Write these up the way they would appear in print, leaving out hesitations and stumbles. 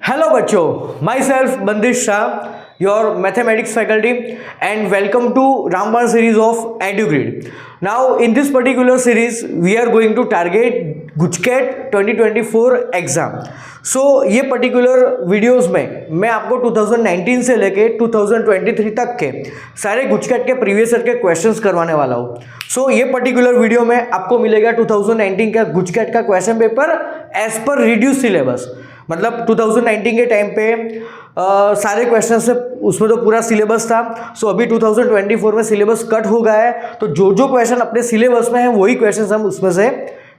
Hello बच्चों, myself Bandish Shah, your mathematics faculty, and welcome to Ramban series of EduGrid. Now in this particular series we are going to target GUJCAT 2024 exam. ये particular videos में मैं आपको 2019 से लेके 2023 तक के सारे गुजकैट के प्रीवियस ईयर के क्वेश्चंस करवाने वाला हूँ. ये पर्टिकुलर वीडियो में आपको मिलेगा 2019 का गुजकैट का question paper as per reduce syllabus. मतलब 2019 के टाइम पे सारे क्वेश्चन से उसमें तो पूरा सिलेबस था. अभी 2024 में सिलेबस कट हो गया है, तो जो जो क्वेश्चन अपने सिलेबस में है वही क्वेश्चन हम उसमें से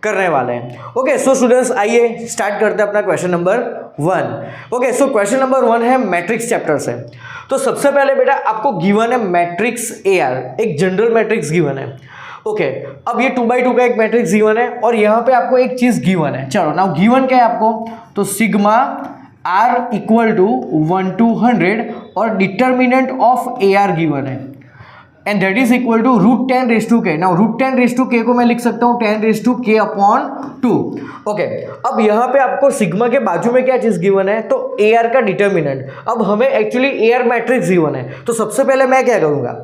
करने वाले हैं. ओके, सो स्टूडेंट्स आइए स्टार्ट करते हैं अपना question number 1. Okay, so question number 1 है मैट्रिक्स चैप्टर से. तो सबसे पहले बेटा आपको गिवन है मैट्रिक्स AR, एक जनरल मैट्रिक्स गिवन है. ओके, अब ये 2x2 का एक मैट्रिक्स गिवन है और यहाँ पे आपको एक चीज गिवन है. चलो नाउ गिवन क्या है आपको, तो sigma R equal to 1 to 100 और डिटर्मिनेंट ऑफ AR गिवन है and that is equal to √10⁻k. Now √10⁻k को मैं लिख सकता हूँ 10⁻k/2. ओके, अब यहाँ पे आपको सिग्मा के बाजू में क्या चीज गिवन है, तो AR का डिटर्मिनेंट. अब हमें एक्चुअली AR मैट्रिक्स गिवन है, तो सबसे पहले मैं क्या करूंगा,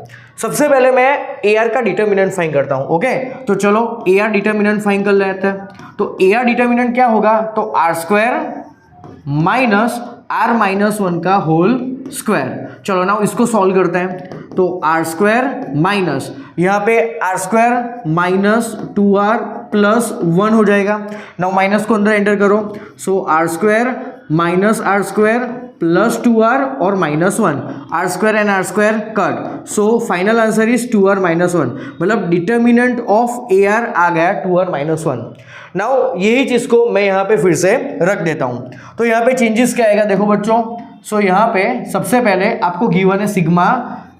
सबसे पहले मैं AR का डिटर्मिनेंट फाइंड करता हूँ. ओके, तो चलो AR डिटर्मिनेंट फाइंड कर लेते हैं. तो AR डिटर्मिनेंट क्या होगा, तो R² माइनस R-1 का होल स्क्वायर. चलो ना इसको सॉल्व करते हैं. तो R² माइनस यहाँ पे R² माइनस 2R प्लस 1 हो जाएगा. नाउ माइनस को अंदर एंटर करो. R² minus R² plus 2R और minus 1. R² and R² cut. Final answer is 2R minus 1. मतलब डिटर्मिनेंट ऑफ AR आ गया 2R माइनस 1. नाउ यही चीज को मैं यहाँ पे फिर से रख देता हूँ. तो यहाँ पे चेंजेस क्या आएगा देखो बच्चों. यहाँ पे सबसे पहले आपको गिवन है sigma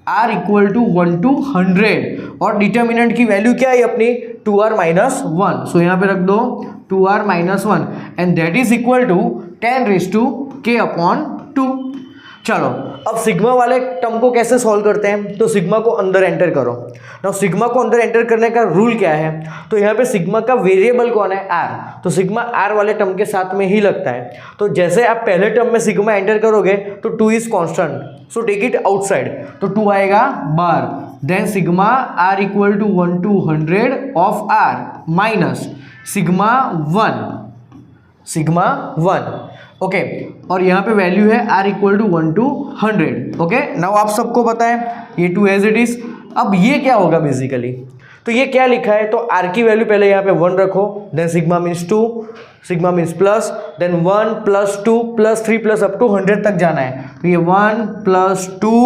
R equal to 1 to 100 और डिटर्मिनेंट की वैल्यू क्या है अपनी 2R माइनस 1. यहाँ पे रख दो 2R minus 1 and that is equal to 10⁻k/2. चलो अब सिग्मा वाले टर्म को कैसे सॉल्व करते हैं, तो सिग्मा को अंदर एंटर करो. नाउ सिग्मा को अंदर एंटर करने का रूल क्या है, तो यहाँ पे सिग्मा का वेरिएबल कौन है, R. तो सिग्मा R वाले टर्म के साथ में ही लगता है. तो जैसे आप पहले टर्म में सिग्मा एंटर करोगे तो 2 is constant, so take it outside. तो 2 आएगा बाहर. Then sigma R equal to 1 to 100 of R minus sigma 1. Okay, और यहाँ पे वैल्यू है R equal to 1 to 100. Okay, now आप सबको पता है ये 2 एज इट इज. अब ये क्या होगा बेसिकली, तो ये क्या लिखा है, तो R की वैल्यू पहले यहाँ पे 1 रखो. Then sigma means 2, sigma means plus, then 1 plus 2 plus 3 plus up to 100 तक जाना है. तो ये 1 plus 2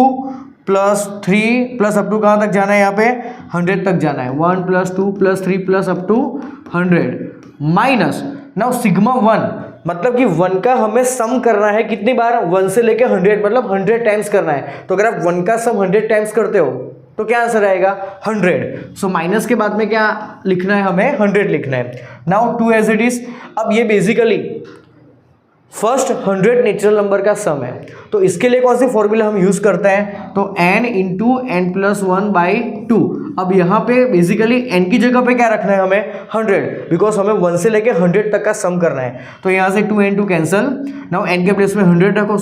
plus 3 plus up to कहाँ तक जाना है, यहाँ पे 100 तक जाना है. 1 plus 2 plus 3 plus up to 100 minus. Now sigma 1 मतलब कि 1 का हमें सम करना है कितनी बार, 1 से लेके 100 मतलब 100 टाइम्स करना है. तो अगर आप 1 का सम 100 टाइम्स करते हो तो क्या आंसर आएगा 100. माइनस के बाद में क्या लिखना है, हमें 100 लिखना है. Now 2 as it is. अब ये बेसिकली फर्स्ट 100 नेचुरल नंबर का सम है. तो इसके लिए कौन सी फॉर्मूला हम यूज करते हैं, तो n इंटू n+1/2. अब यहाँ पे बेसिकली n की जगह पे क्या रखना है हमें 100, बिकॉज हमें 1 से लेके 100 तक का सम करना है. तो यहाँ से 2 n 2 कैंसल. नाउ n के प्लेस में 100 रखो.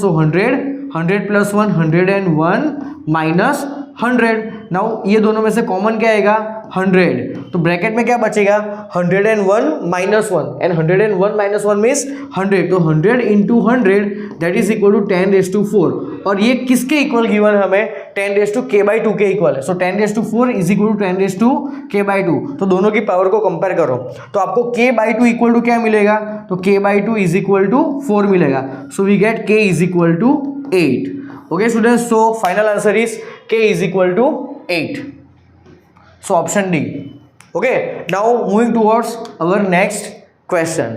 100 प्लस 1 101 माइनस 100. नाउ ये दोनों में से कॉमन क्या आएगा 100. तो ब्रैकेट में क्या बचेगा 101 माइनस 1 एंड 101 माइनस 1 मीन्स 100. तो 100 into 100 that is equal to 10⁻4. और ये किसके इक्वल गिवन है हमें, 10⁻k/2 के इक्वल है. 10⁻4 इज इक्वल टू 10⁻k/2. तो दोनों की पावर को कंपेयर करो तो आपको k/2 इक्वल टू क्या मिलेगा, तो k/2 इज इक्वल टू 4 मिलेगा. So we get k is equal to 8. Okay students, so final answer is k is equal to 8. So option D. Okay, now moving towards our next question.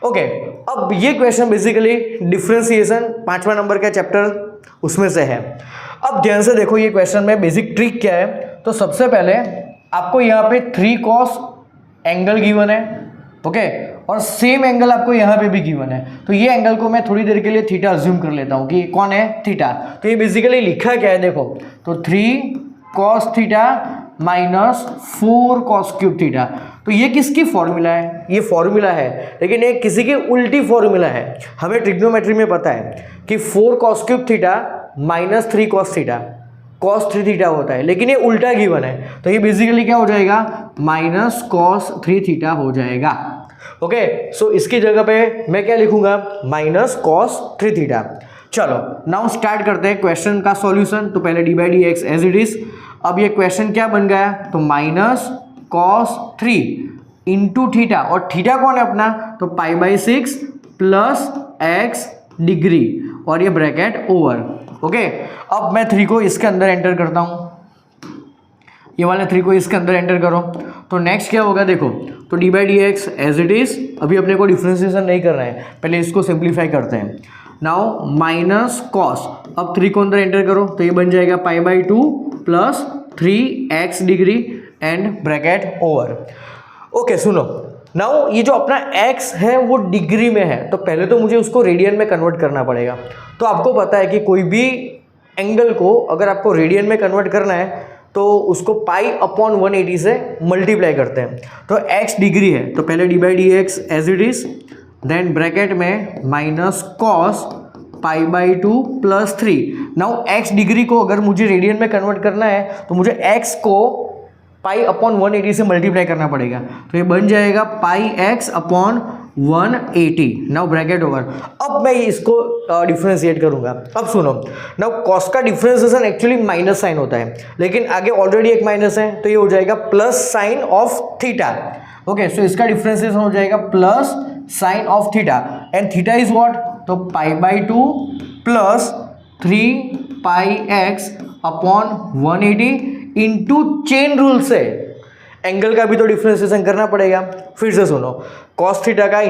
Okay, अब ये question basically differentiation 5वां number का chapter उसमें से है. अब ध्यान से देखो ये क्वेश्चन में बेसिक ट्रिक क्या है. तो सबसे पहले आपको यहाँ पे 3 cos एंगल गिवन है. ओके, और सेम एंगल आपको यहाँ पे भी गिवन है. तो ये एंगल को मैं थोड़ी देर के लिए थीटा अज्यूम कर लेता हूँ कि कौन है, थीटा. तो ये बेसिकली लिखा क्या है देखो, तो 3 cos theta minus 4 cos cube theta. तो ये किसकी फॉर्मूला है? ये फॉर्मूला है, लेकिन ये किसी की उल्टी फॉर्मूला है। हमें ट्रिग्नोमेट्री में पता है कि 4 cos cube theta minus 3 cos theta cos 3 theta होता है, लेकिन ये उल्टा गिवन है, तो ये बेसिकली क्या हो जाएगा? माइनस cos 3 थीटा हो जाएगा। ओके, सो इसकी जगह पे मैं क्या लिखूंगा? Minus cos 3 theta. चलो नाउ स्टार्ट करते हैं क्वेश्चन का सॉल्यूशन। तो पहले D by D x as it is. अब ये क्वेश्चन क्या बन गया? तो माइनस cos 3 इंटू थीटा, और थीटा कौन है अपना? तो pi by 6 plus X degree, और ये ब्रैकेट ओवर। ओके, अब मैं 3 को इसके अंदर एंटर करता हूँ, ये वाले 3 को इसके अंदर एंटर करो। तो नेक्स्ट क्या होगा देखो, तो D by D x as it is. अभी अपने को डिफ्रेंसिएशन नहीं करना है, पहले इसको सिंप्लीफाई करते हैं। नाउ माइनस कॉस, अब 3 को अंदर एंटर करो, तो ये बन जाएगा पाई by 2 plus 3x degree and bracket over. Okay सुनो, नाउ ये जो अपना x है वो डिग्री में है, तो पहले तो मुझे उसको रेडियन में कन्वर्ट करना पड़ेगा। तो आपको पता है कि कोई भी एंगल को अगर आपको रेडियन में कन्वर्ट करना है तो उसको पाई अपॉन 180 से मल्टीप्लाई करते हैं। तो x डिग्री है, तो पहले D by D x as it is, then bracket में minus cos pi by 2 plus 3। Now x degree को अगर मुझे रेडियन में कन्वर्ट करना है तो मुझे x को पाई अपॉन 180 से मल्टीप्लाई करना पड़ेगा, तो ये बन जाएगा पाई x upon 180। Now bracket over. अब मैं इसको डिफ्रेंशिएट करूंगा। अब सुनो, नाउ कॉस का डिफ्रेंशिएशन एक्चुअली माइनस साइन होता है, लेकिन आगे ऑलरेडी एक माइनस है, तो ये हो जाएगा plus sine of theta. Okay, so इसका डिफ्रेंशिएशन हो जाएगा plus sine of theta, and theta is what? तो pi by 2 plus 3 pi x upon 180 into chain rule से एंगल का भी तो डिफ्रेंशिएशन करना पड़ेगा। फिर से सुनो, कॉस थीटा का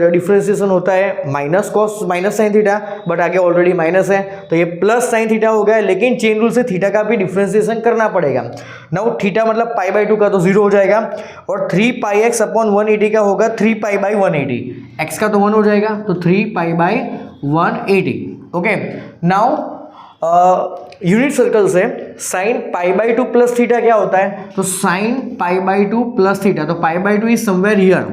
डिफ्रेंशिएशन होता है minus cos minus sine theta, but आगे ऑलरेडी माइनस है, तो ये प्लस साइन थीटा हो गया, लेकिन चेन रूल से थीटा का भी डिफ्रेंशिएशन करना पड़ेगा। नाउ थीटा मतलब पाई बाई 2 का तो 0 हो जाएगा, और 3 पाई एक्स अपॉन 180 का होगा 3 पाई बाई 180, एक्स का तो 1 हो जाएगा, तो 3 pi by 180। Okay, now unit circle से sine pi by 2 plus theta क्या होता है? तो sine pi by 2 plus theta, तो pi by 2 is somewhere here.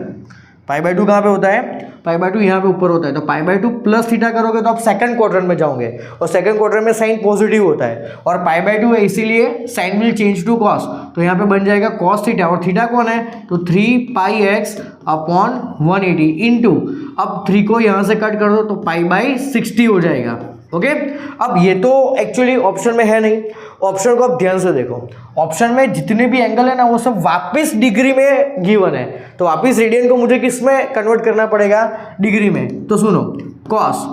Pi by 2 कहाँ पे होता है? पाई बाई 2 यहाँ पे ऊपर होता है, तो पाई बाई 2 प्लस थीटा करोगे तो आप सेकंड क्वाड्रेंट में जाओगे, और सेकंड क्वाड्रेंट में साइन पॉजिटिव होता है, और पाई बाई 2 है इसीलिए sine will change to cos, तो यहाँ पे बन जाएगा कॉस थीटा, और थीटा कौन है? तो 3 पाई एक्स अपॉन 180 इंटू, अब 3 को यहाँ से कट कर दो तो पाई बाई 60 हो जाएगा। ओके, अब ये तो एक्चुअली ऑप्शन में है नहीं, ऑप्शन को आप ध्यान से देखो। ऑप्शन में जितने भी एंगल है ना वो सब वापस डिग्री में गिवन है, तो वापस रेडियन को मुझे किस में कन्वर्ट करना पड़ेगा? डिग्री में। तो सुनो, कॉस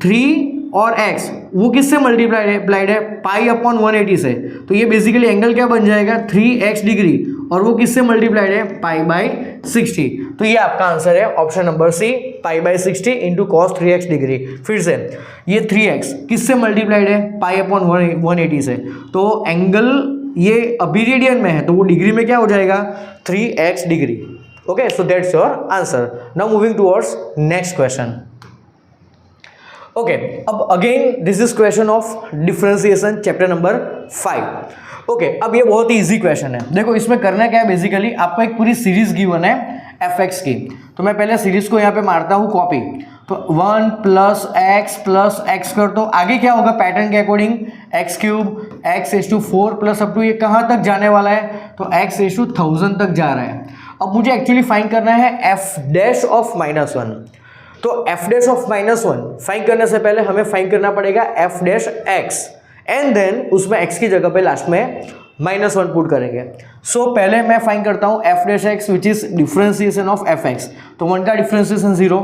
3 और x वो किससे मल्टीप्लाइड है? पाई अपॉन 180 से, तो ये बेसिकली एंगल क्या बन जाएगा? 3x डिग्री, और वो किससे मल्टीप्लाइड है? Pi by 60। तो ये आपका आंसर है option number C, pi by 60 into cos 3x degree. फिर से ये 3x किससे मल्टीप्लाइड है? पाई अपॉन 180 से, तो एंगल ये अभी रेडियन में है तो वो डिग्री में क्या हो जाएगा? 3x degree. Okay, so that's your answer. Now moving towards next question. Okay, अब again this is question of differentiation chapter number 5। Okay, अब ये बहुत ही इजी क्वेश्चन है। देखो इसमें करना क्या है, बेसिकली आपको एक पूरी सीरीज गिवन है fx की, तो मैं पहले सीरीज को यहाँ पे मारता हूँ कॉपी, तो 1 प्लस एक्स कर, तो आगे क्या होगा पैटर्न के according? X cube x⁴ plus up to ये कहाँ तक जाने वाला है? तो x⁻1000 तक जा रहा है। अब मुझे एक्चुअली फाइंड करना है f डैश ऑफ -1, तो f डैश ऑफ -1 फाइंड करने से पहले हमें फाइंड करना पड़ेगा f dash x, and then उसमें x की जगह पे लास्ट में -1 पुट करेंगे। सो पहले मैं फाइंड करता हूँ f dash x which is differentiation of fx, तो 1 का डिफरेंशिएशन 0,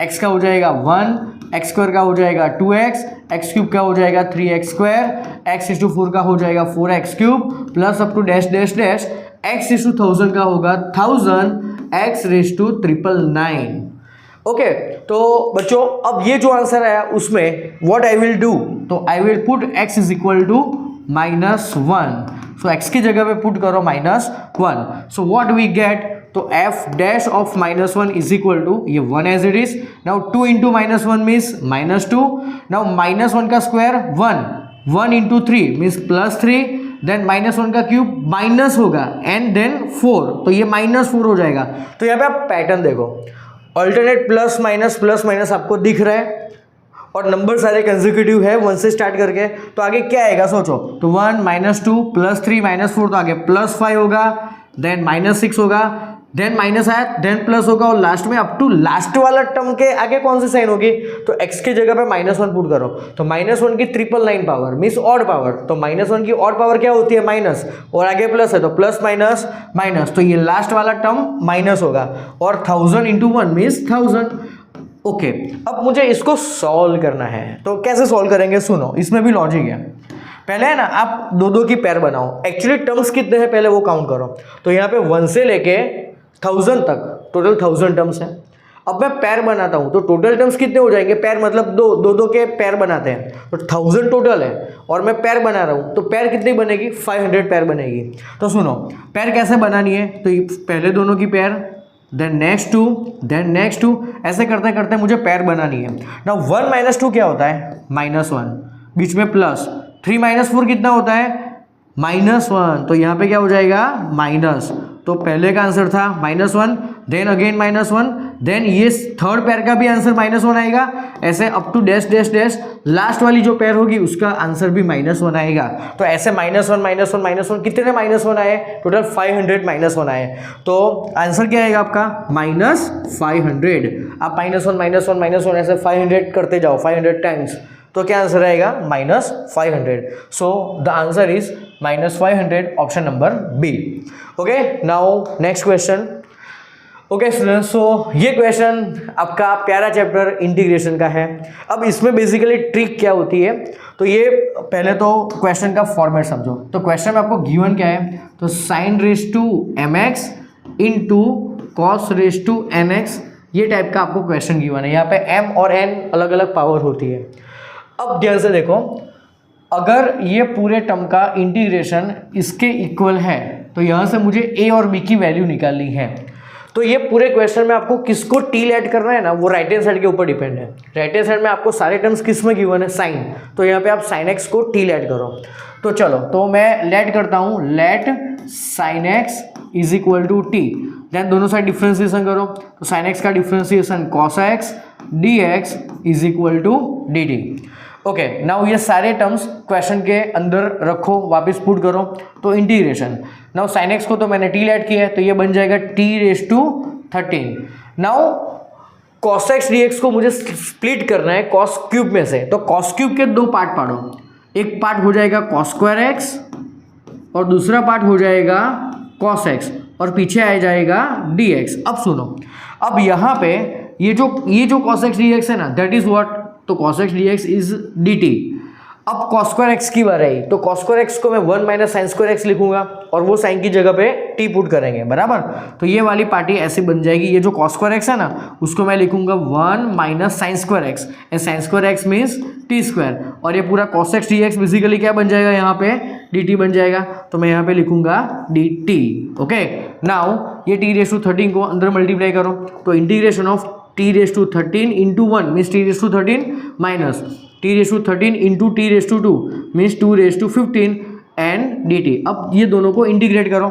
x का हो जाएगा 1, x स्क्वायर का हो जाएगा 2x, x क्यूब का हो जाएगा 3x स्क्वायर, x⁴ का हो जाएगा 4x cube, plus up to dash dash dash x⁻1000 का होगा 1000 x⁻999। ओके, तो बच्चों अब ये जो आंसर आया उसमें व्हाट आई विल डू, तो I will put x is equal to -1, so x की जगह पे पुट करो -1, सो व्हाट वी गेट, तो f dash of -1 is equal to ये 1 as it is. Now 2 into -1 means -2, now -1 का square 1, 1 into 3 means +3, then -1 का cube minus होगा and then 4, तो ये -4 हो जाएगा। तो यहाँ पे आप पैटर्न देखो, अल्टरनेट प्लस माइनस आपको दिख रहा है और नंबर सारे कंसेक्यूटिव है 1 से स्टार्ट करके, तो आगे क्या आएगा सोचो। तो 1 -2 +3 -4, तो आगे +5 होगा, देन -6 होगा, देन माइनस आया, देन प्लस होगा और लास्ट में अप टू लास्ट वाला टर्म के आगे कौन सी साइन होगी, तो x की जगह पे -1 पुट करो, तो -1 की 999 पावर मीन्स ऑड पावर, तो -1 की ऑड पावर क्या होती है माइनस, और आगे प्लस है तो प्लस माइनस माइनस, तो ये लास्ट वाला टर्म माइनस होगा और 1000 इंटू 1 मीन्स 1000। ओके, अब मुझे इसको सॉल्व करना है, तो कैसे सॉल्व करेंगे सुनो, इसमें भी लॉजिक है। पहले है ना आप दो की पेयर बनाओ, एक्चुअली टर्म्स कितने हैं पहले वो काउंट करो, तो यहाँ पे 1 से लेके 1000 तक टोटल 1000 टर्म्स हैं। अब मैं पेयर बनाता हूँ तो टोटल टर्म्स कितने हो जाएंगे, पेयर मतलब दो के पेयर बनाते हैं, तो 1000 टोटल है और मैं पेयर बना रहा हूँ, तो पेयर कितनी बनेगी, 500 पेयर बनेगी। तो सुनो पेयर कैसे बनानी है, तो पहले दोनों की pair, then next two, then next two, ऐसे करते करते मुझे पेयर बनानी है ना। 1 - 2 क्या होता है, -1, बीच में प्लस, 3 - 4 कितना होता है, -1, तो यहाँ पे क्या हो जाएगा माइनस, तो पहले का आंसर था -1, देन अगेन -1, देन ये थर्ड पेयर का भी आंसर -1 आएगा, ऐसे up to dash dash dash, last वाली जो पेयर होगी उसका आंसर भी -1 आएगा। तो ऐसे -1 कितने -1 आए, टोटल 500 -1 आए, तो आंसर क्या आएगा आपका -500। आप -1 ऐसे 500 करते जाओ 500 टाइम्स, तो क्या आंसर आएगा -500। So the answer is -500, option number B. Okay, now next question. Okay students, so ये क्वेश्चन आपका प्यारा चैप्टर इंटीग्रेशन का है। अब इसमें बेसिकली ट्रिक क्या होती है, तो ये पहले तो क्वेश्चन का फॉर्मेट समझो। तो क्वेश्चन में आपको गिवन क्या है, तो sin raise to mx into cos raise to nx, ये टाइप का आपको क्वेश्चन गिवन है। यहाँ पे m और n अलग अलग पावर होती है। अब ध्यान से देखो, अगर ये पूरे टर्म का इंटीग्रेशन इसके इक्वल है तो यहाँ से मुझे a और b की वैल्यू निकालनी है। तो ये पूरे क्वेश्चन में आपको किसको टील ऐड करना है ना, वो राइट हैंड साइड के ऊपर डिपेंड है। राइट हैंड साइड में आपको सारे टर्म्स किस में गिवन है, साइन, तो यहाँ पे आप sin x को टील ऐड करो। तो चलो, तो मैं लेट करता हूँ, let sin x is equal to T, then दोनों साइड डिफ्रेंसिएशन करो, तो sin x का differentiation cos x dx is equal to dt। Okay, now ये सारे टर्म्स क्वेश्चन के अंदर रखो, वापस पुट करो, तो इंटीग्रेशन। नाउ sin x को तो मैंने टी ऐड किया है, तो ये बन जाएगा t⁻13। Now cos x dx को मुझे स्प्लिट करना है cos क्यूब में से, तो cos क्यूब के दो पार्ट पाड़ो, एक पार्ट हो जाएगा cos स्क्वायर x और दूसरा पार्ट हो जाएगा cos x और पीछे आ जाएगा dx। अब सुनो, अब यहाँ पे ये जो cos x dx है ना, दैट इज व्हाट, तो cos x dx is dt। अब cos स्क्वायर x की बार आई, तो cos स्क्वायर x को मैं 1 - sin स्क्वायर x लिखूंगा और वो साइन की जगह पे t पुट करेंगे, बराबर। तो ये वाली पार्टी ऐसी बन जाएगी, ये जो cos स्क्वायर x है ना उसको मैं लिखूंगा 1 - sin square x, and sin square x means t square, और ये पूरा cos x dx बेसिकली क्या बन जाएगा, यहाँ पे dt बन जाएगा, तो मैं यहाँ पे लिखूंगा dt। ओके, नाउ ये t⁻13 को अंदर मल्टीप्लाई करो, तो integration of t⁻13 into 1 means t⁻13 minus t⁻13 into t⁻2 means 2⁻15 and dt। अब ये दोनों को इंटीग्रेट करो,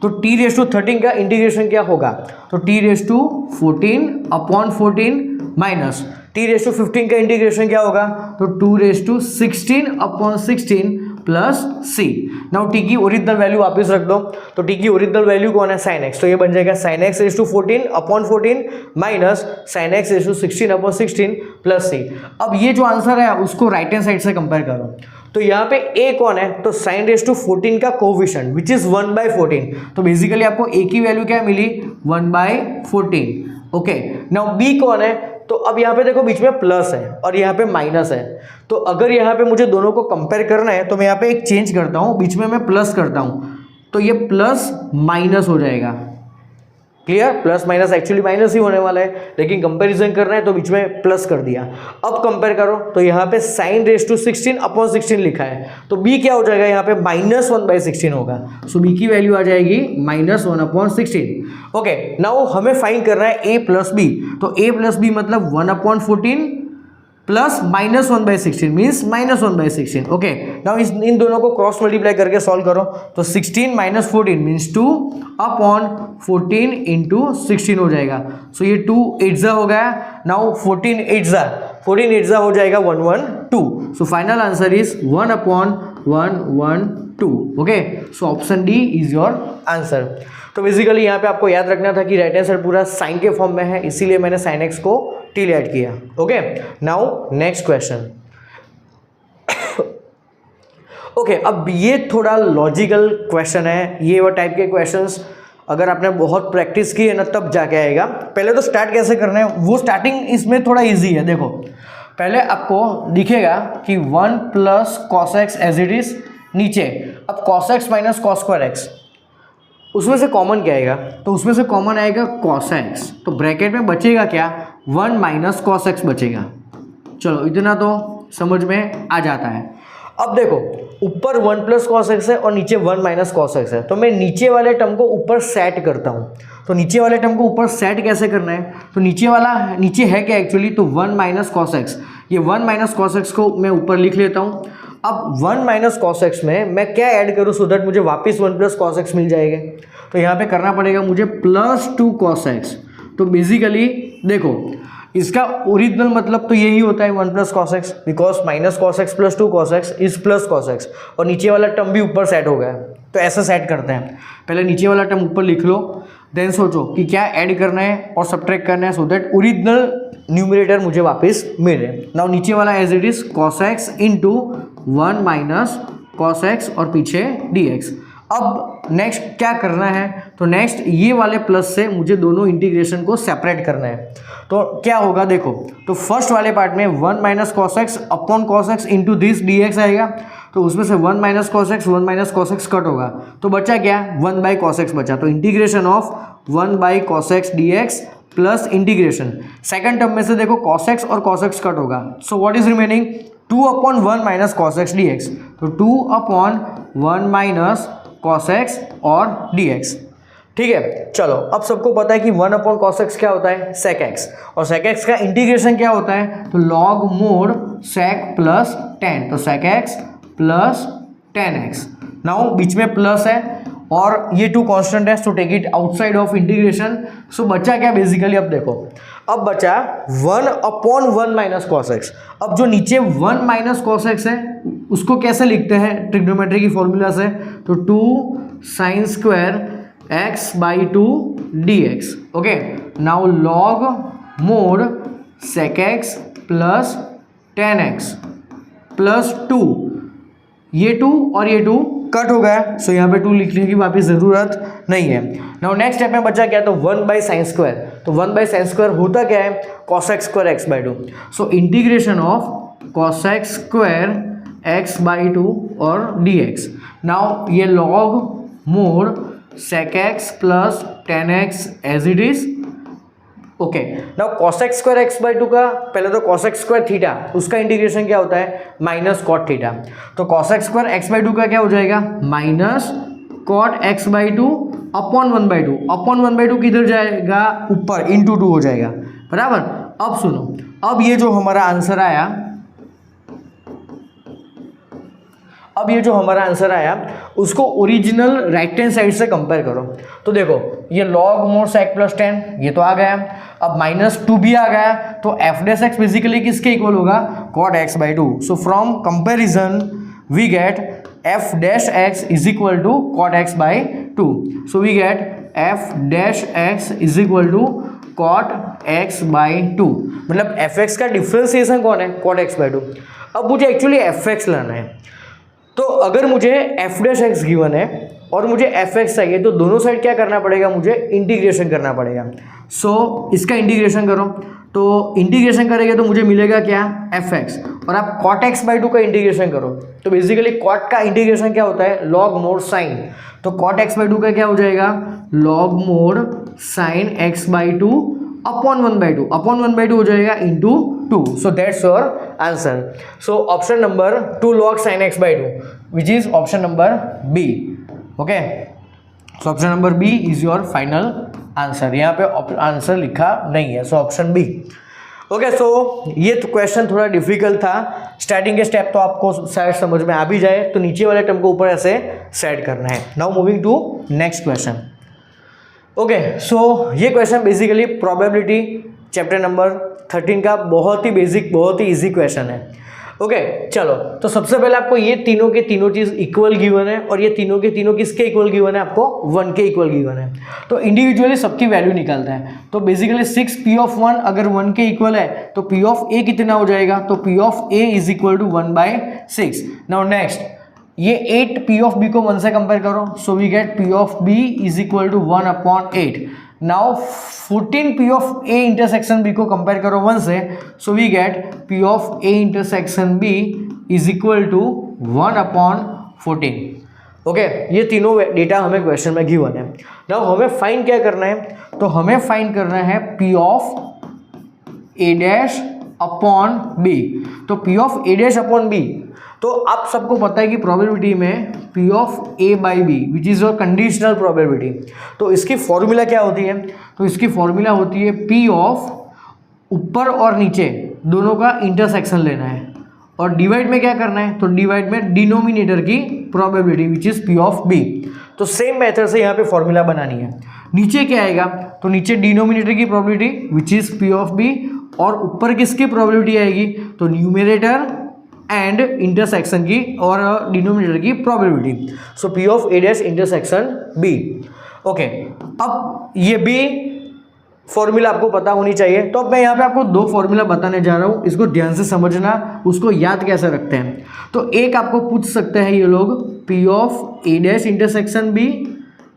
तो t⁻13 का इंटीग्रेशन क्या होगा, तो t⁻14 अपॉन 14 माइनस t⁻15 का इंटीग्रेशन क्या होगा, तो 2⁻16 अपॉन 16 प्लस सी। नाउ टी की ओरिजिनल वैल्यू वापस रख दो, तो टी की ओरिजिनल वैल्यू कौन है, sin x, तो ये बन जाएगा sin x⁻14 upon 14 minus sin x⁻16 upon 16 plus C. अब ये जो आंसर है उसको राइट हैंड साइड से कंपेयर करो, तो यहाँ पे a कौन है, तो sin⁻14 का कोफिशिएंट विच इज 1/14, तो बेसिकली आपको a की वैल्यू क्या मिली, 1/14। ओके, नाउ b कौन है, तो अब यहाँ पे देखो बीच में प्लस है और यहाँ पे माइनस है, तो अगर यहाँ पे मुझे दोनों को कंपेयर करना है तो मैं यहाँ पे एक चेंज करता हूँ, बीच में मैं प्लस करता हूँ, तो ये प्लस माइनस हो जाएगा। Clear, plus minus actually minus ही होने वाला है, लेकिन कंपैरिजन करना है तो बीच में प्लस कर दिया। अब कंपेयर करो, तो यहाँ पे sin⁻16 अपॉन 16 लिखा है, तो b क्या हो जाएगा, यहाँ पे -1/16 होगा, सो b की वैल्यू आ जाएगी -1/16। ओके, नाउ हमें फाइंड करना है a प्लस b, तो a प्लस b मतलब 1/14 plus -1/16 means -1/16. Okay, now in दोनों को क्रॉस मल्टीप्लाई करके सॉल्व करो तो 16 - 14 मीन्स 2 अपॉन 14 इंटू 16 हो जाएगा. सो ये 2 8 हो गया. नाउ 14 8 हो जाएगा 112. सो final answer is 1/112. Okay, so option D is your answer. तो बेसिकली यहाँ पे आपको याद रखना था कि राइट हैंड साइड पूरा साइन के फॉर्म में है, इसीलिए मैंने साइन एक्स को टिल ऐड किया. Okay, now next question. Okay, अब ये थोड़ा लॉजिकल क्वेश्चन है. ये वो टाइप के क्वेश्चंस अगर आपने बहुत प्रैक्टिस की है ना तब जाके आएगा. पहले तो स्टार्ट कैसे करना है वो स्टार्टिंग इसमें थोड़ा इजी है. देखो पहले आपको दिखेगा कि 1 plus cos X as it is नीचे. अब cos X minus cos square X, उसमें से कॉमन क्या आएगा? तो उसमें से कॉमन आएगा कॉस एक्स. तो ब्रैकेट में बचेगा क्या? 1 माइनस कॉस एक्स बचेगा. चलो इतना तो समझ में आ जाता है. अब देखो ऊपर 1 प्लस कॉस एक्स है और नीचे 1 माइनस कॉस एक्स है. तो मैं नीचे वाले टर्म को ऊपर सेट करता हूँ. तो नीचे वाले टर्म को ऊपर सेट कैसे करना है? तो नीचे है क्या एक्चुअली? तो 1 माइनस कॉस एक्स. ये 1 माइनस कॉस एक्स को मैं ऊपर लिख लेता हूँ. अब 1 माइनस कॉस एक्स में मैं क्या ऐड करूँ सो दैट मुझे वापस 1 प्लस कॉस एक्स मिल जाएगा? तो यहाँ पे करना पड़ेगा मुझे +2 कॉस एक्स. तो बेसिकली देखो इसका ओरिजिनल मतलब तो यही होता है 1 plus cos x, because minus cos x plus 2 cos x is plus cos x. और नीचे वाला टर्म भी ऊपर सेट हो गया. तो ऐसा सेट करते हैं. पहले नीचे वाला टर्म ऊपर लिख लो, देन सोचो कि क्या ऐड करना है और सब्ट्रैक्ट करना है सो दैट ओरिजिनल न्यूमरेटर मुझे वापस मिले. नाउ नीचे वाला as it is cos x into 1 minus cos x और पीछे dx. अब नेक्स्ट क्या करना है? तो नेक्स्ट ये वाले प्लस से मुझे दोनों इंटीग्रेशन को सेपरेट करना है. तो क्या होगा देखो, तो फर्स्ट वाले पार्ट में 1 minus cos x upon cos x into this dx आएगा. तो उसमें से 1 माइनस कॉस एक्स कट होगा. तो बचा क्या? 1 बाई कॉस एक्स बचा. तो integration of 1 by cos x dx plus integration second term में से देखो cos x और cos x कट होगा. So what is remaining? 2 upon 1 minus cos x dx. तो 2 अपॉन 1 माइनस कॉस एक्स और dx. ठीक है, चलो अब सबको पता है कि 1 अपॉन कॉस एक्स क्या होता है? Sec x. और सेक एक्स का इंटीग्रेशन क्या होता है? तो log mod sec plus tan. तो sec x plus tan x. Now बीच में प्लस है और ये 2 कांस्टेंट है, so take it outside of integration. So बचा क्या बेसिकली? अब देखो अब बचा 1 अपॉन 1 माइनस कॉस एक्स. अब जो नीचे 1 माइनस कॉस एक्स है उसको कैसे लिखते हैं ट्रिग्नोमेट्री की फॉर्मूला से? तो 2 sine square x by 2 dx. Okay, now log mod sec x plus tan x plus 2. ये 2 और ये 2 कट हो गया. सो यहाँ पे 2 लिखने की वापस ज़रूरत नहीं है. नाउ नेक्स्ट स्टेप में बचा क्या? तो 1 बाई साइन स्क्वायर. तो 1 बाई साइन स्क्वायर होता क्या है? Cos x square x by 2. So integration of cos x square x by 2 और dx. नाउ ये log mod sec x plus tan x as it is. Okay, now cos x square x by 2 का पहले तो cos x square theta उसका integration क्या होता है? Minus cot theta. तो cos x square x by 2 का क्या हो जाएगा? Minus cot x by 2 upon 1 by 2. Upon 1 by 2 किधर जाएगा? ऊपर इंटू 2 हो जाएगा. बराबर. अब सुनो, अब ये जो हमारा आंसर आया उसको ओरिजिनल राइट हैंड साइड से कंपेयर करो. तो देखो ये लॉग मोड सेक प्लस 10 ये तो आ गया. अब -2 भी आ गया. तो एफ डैश एक्स बेसिकली किसके इक्वल होगा? Cot x by 2. So from comparison we get f dash x is equal to cot x by 2. So we get f dash x is equal to cot x by 2. मतलब f x का differentiation कौन है? Cot x by 2. अब मुझे actually F x लेना है. तो अगर मुझे एफ डैश एक्स गिवन है और मुझे एफ एक्स चाहिए तो दोनों साइड क्या करना पड़ेगा? मुझे इंटीग्रेशन करना पड़ेगा. सो इसका इंटीग्रेशन करो. तो इंटीग्रेशन करेंगे तो मुझे मिलेगा क्या? F x. और आप कॉट एक्स बाई 2 का इंटीग्रेशन करो तो बेसिकली कॉट का इंटीग्रेशन क्या होता है? Log mod sine. तो कॉट एक्स बाई 2 का क्या हो जाएगा? Log mod sine x by 2 upon 1 by 2. Upon 1 by 2 हो जाएगा into 2. So that's your answer. So option number 2 log sin x by 2 which is option number B. Okay, so option number B is your final answer. यहाँ पे answer लिखा नहीं है, so option B. Okay so ये तो question थोड़ा difficult था। Starting के स्टेप तो आपको शायद समझ में आ भी जाए, तो नीचे वाले टर्म को ऊपर ऐसे सेट करना है। Now moving to next question. Okay so ये question basically probability chapter number 13 का बहुत ही बेसिक, बहुत ही इजी क्वेश्चन है। ओके चलो, तो सबसे पहले आपको ये तीनों के तीनों चीज इक्वल गिवन है, और ये तीनों के तीनों किसके इक्वल गिवन है? आपको 1 के इक्वल गिवन है। तो इंडिविजुअली सबकी वैल्यू निकालता है। तो बेसिकली 6 P ऑफ 1 अगर 1 के इक्वल है तो P ऑफ A कितना हो जाएगा? तो P of A is equal to 1/6। Now next, ये 8 P ऑफ B को 1 से कंपेयर करो, so we get P of B is equal to 1/8। Now 14 P of A intersection B को कंपेयर करो 1 से, so we get P of A intersection B is equal to 1/14। Okay, ये तीनों data हमें question में given है। Now हमें find क्या करना है? तो हमें फाइंड करना है P of A dash upon B। तो P of A dash upon B, तो आप सबको पता है कि प्रोबेबिलिटी में P of A by B which is your conditional probability. तो इसकी फॉर्मूला क्या होती है? तो इसकी फॉर्मूला होती है P ऑफ ऊपर और नीचे दोनों का इंटरसेक्शन लेना है, और डिवाइड में क्या करना है? तो डिवाइड में डिनोमिनेटर की probability which is P of B। तो सेम मेथड से यहाँ पे फॉर्मूला बनानी है। नीचे क्या आएगा? तो नीचे डिनोमिनेटर की probability which is P of B, और ऊपर किसकी प्रोबेबिलिटी आएगी? तो न्यूमरेटर एंड इंटरसेक्शन की और डिनोमिनेटर की probability. So P of A dash intersection B। Okay, अब ये B फॉर्मूला आपको पता होनी चाहिए। तो अब मैं यहाँ पे आपको 2 फॉर्मूला बताने जा रहा हूँ, इसको ध्यान से समझना, उसको याद कैसे रखते हैं। तो एक आपको पूछ सकते हैं ये लोग, P of A dash intersection B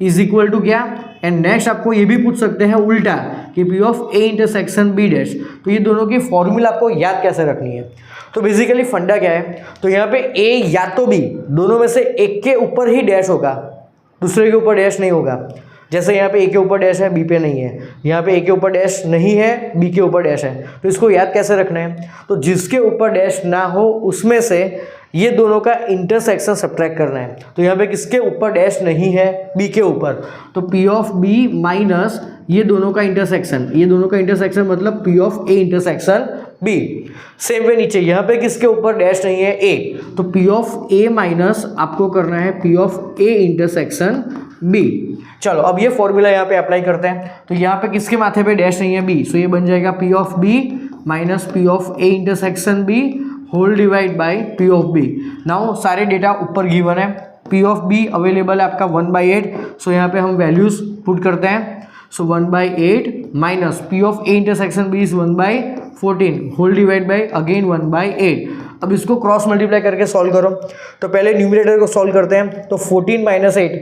is equal to क्या? एंड नेक्स्ट आपको ये भी पूछ सकते हैं उल्टा कि P of A intersection B dash. तो ये दोनों की फॉर्मूला आपको याद कैसे रखनी है? तो बेसिकली फंडा क्या है? तो यहाँ पे A या तो B, दोनों में से एक के ऊपर ही डैश होगा, दूसरे के ऊपर डैश नहीं होगा। जैसे यहाँ पे A के ऊपर डैश है, B पे नहीं है। यहाँ पे A के ऊपर डैश नहीं है, B के ऊपर डैश है। तो इसको याद कैसे रखना है? तो जिसके ऊपर डैश ना हो उसमें से ये दोनों का इंटरसेक्शन सब्ट्रैक्ट करना है। तो यहाँ पे किसके ऊपर डैश नहीं है? B के ऊपर। तो P ऑफ B माइनस ये दोनों का इंटरसेक्शन, ये दोनों का इंटरसेक्शन मतलब P of A intersection B। Same way नीचे यहाँ पे किसके ऊपर डैश नहीं है? A। तो P ऑफ A माइनस आपको करना है P of A intersection B। चलो अब ये फॉर्मूला यहाँ पे अप्लाई करते हैं। तो यहाँ पे किसके माथे पे डैश नहीं है? B। सो ये बन जाएगा P of B minus P of A intersection B whole divide by P of B। Now सारे डेटा ऊपर गिवन है। P ऑफ B अवेलेबल है आपका 1/8। सो यहाँ पे हम वैल्यूज पुट करते हैं। So 1/8 minus P of A intersection B is 1/14 whole divide by again 1/8। अब इसको क्रॉस मल्टीप्लाई करके सॉल्व करो। तो पहले न्यूमरेटर को सॉल्व करते हैं। तो 14 माइनस 8,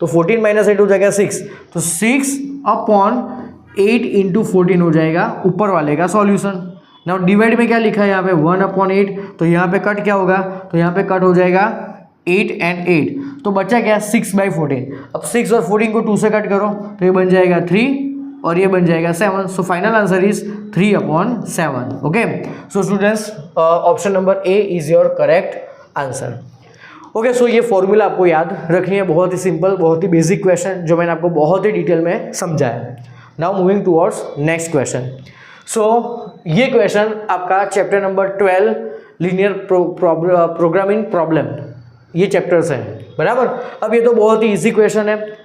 तो 14 माइनस 8 हो जाएगा 6। तो 6/8 इंटू 14 हो जाएगा ऊपर वाले का सॉल्यूशन। नाउ डिवाइड में क्या लिखा है यहाँ पे? 1/8। तो यहाँ पे कट क्या होगा? तो यहाँ पे कट हो जाएगा 8 and 8। तो बचा क्या? 6/14। अब 6 और 14 को 2 से कट करो तो ये बन जाएगा 3 और ये बन जाएगा 7। So final answer is 3/7। Okay, so students option number A is your correct answer. Okay, so ये फॉर्मूला आपको याद रखनी है। बहुत ही सिंपल, बहुत ही बेसिक क्वेश्चन जो मैंने आपको बहुत ही डिटेल में समझाया। Now moving towards next question. So ये क्वेश्चन आपका chapter number 12 linear programming problem, ये चैप्टर्स हैं बराबर। अब ये तो बहुत ही इजी क्वेश्चन है।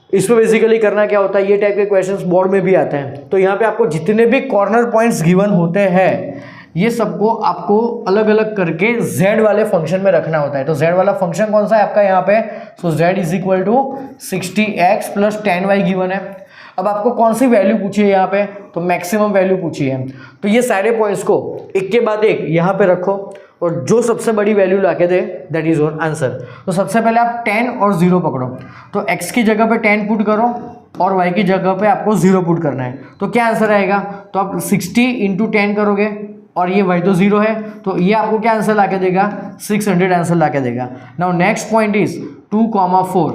इसमें बेसिकली करना क्या होता है, ये टाइप के क्वेश्चंस बोर्ड में भी आते हैं। तो यहाँ पे आपको जितने भी कॉर्नर पॉइंट्स गिवन होते हैं ये सबको आपको अलग अलग करके z वाले फंक्शन में रखना होता है। तो z वाला फंक्शन कौन सा है आपका यहाँ पे? So z is equal to 60x plus 10y given है। अब आपको कौन सी वैल्यू पूछी है यहाँ पे? तो मैक्सिमम वैल्यू पूछी है। तो ये सारे पॉइंट्स को एक के बाद एक यहाँ पे रखो और जो सबसे बड़ी वैल्यू लाके दे दैट इज योर आंसर। तो सबसे पहले आप 10 और 0 पकड़ो। तो x की जगह पे 10 पुट करो और y की जगह पे आपको 0 पुट करना है। तो क्या आंसर आएगा? तो आप 60 इंटू 10 करोगे और ये y तो 0 है, तो ये आपको क्या आंसर लाके देगा? 600 आंसर लाके देगा। Now next point is 2,4।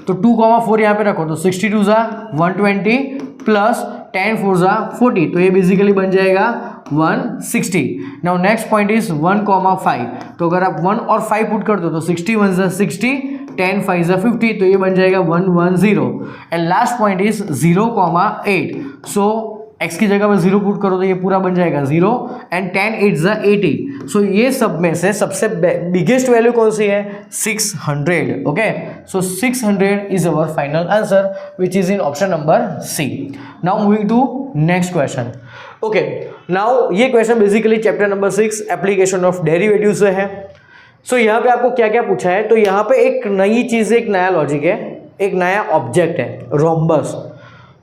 तो 2,4 यहाँ पे रखो। तो 62 ज़ा 120 प्लस 10 4 ज़ा 40। तो ये बेसिकली बन जाएगा 160। Now next point is 1,5। तो अगर आप 1 और 5 पुट कर दो तो 61 ज़ा 60, 10 5 ज़ा 50। तो ये बन जाएगा 110। And last point is 0,8। So x की जगह पर 0 पुट करो तो ये पूरा बन जाएगा 0 एंड 10 8 ज़ा 80। सो ये सब में से सबसे बिगेस्ट वैल्यू कौन सी है? 600। Okay, so 600 is our final answer which is in option number C. Now moving to next question. Okay, now ये question basically chapter number 6 application of derivative से है। सो यहाँ पे आपको क्या क्या पूछा है? तो यहाँ पे एक नई चीज़, एक नया लॉजिक है, एक नया ऑब्जेक्ट है, रोम्बस।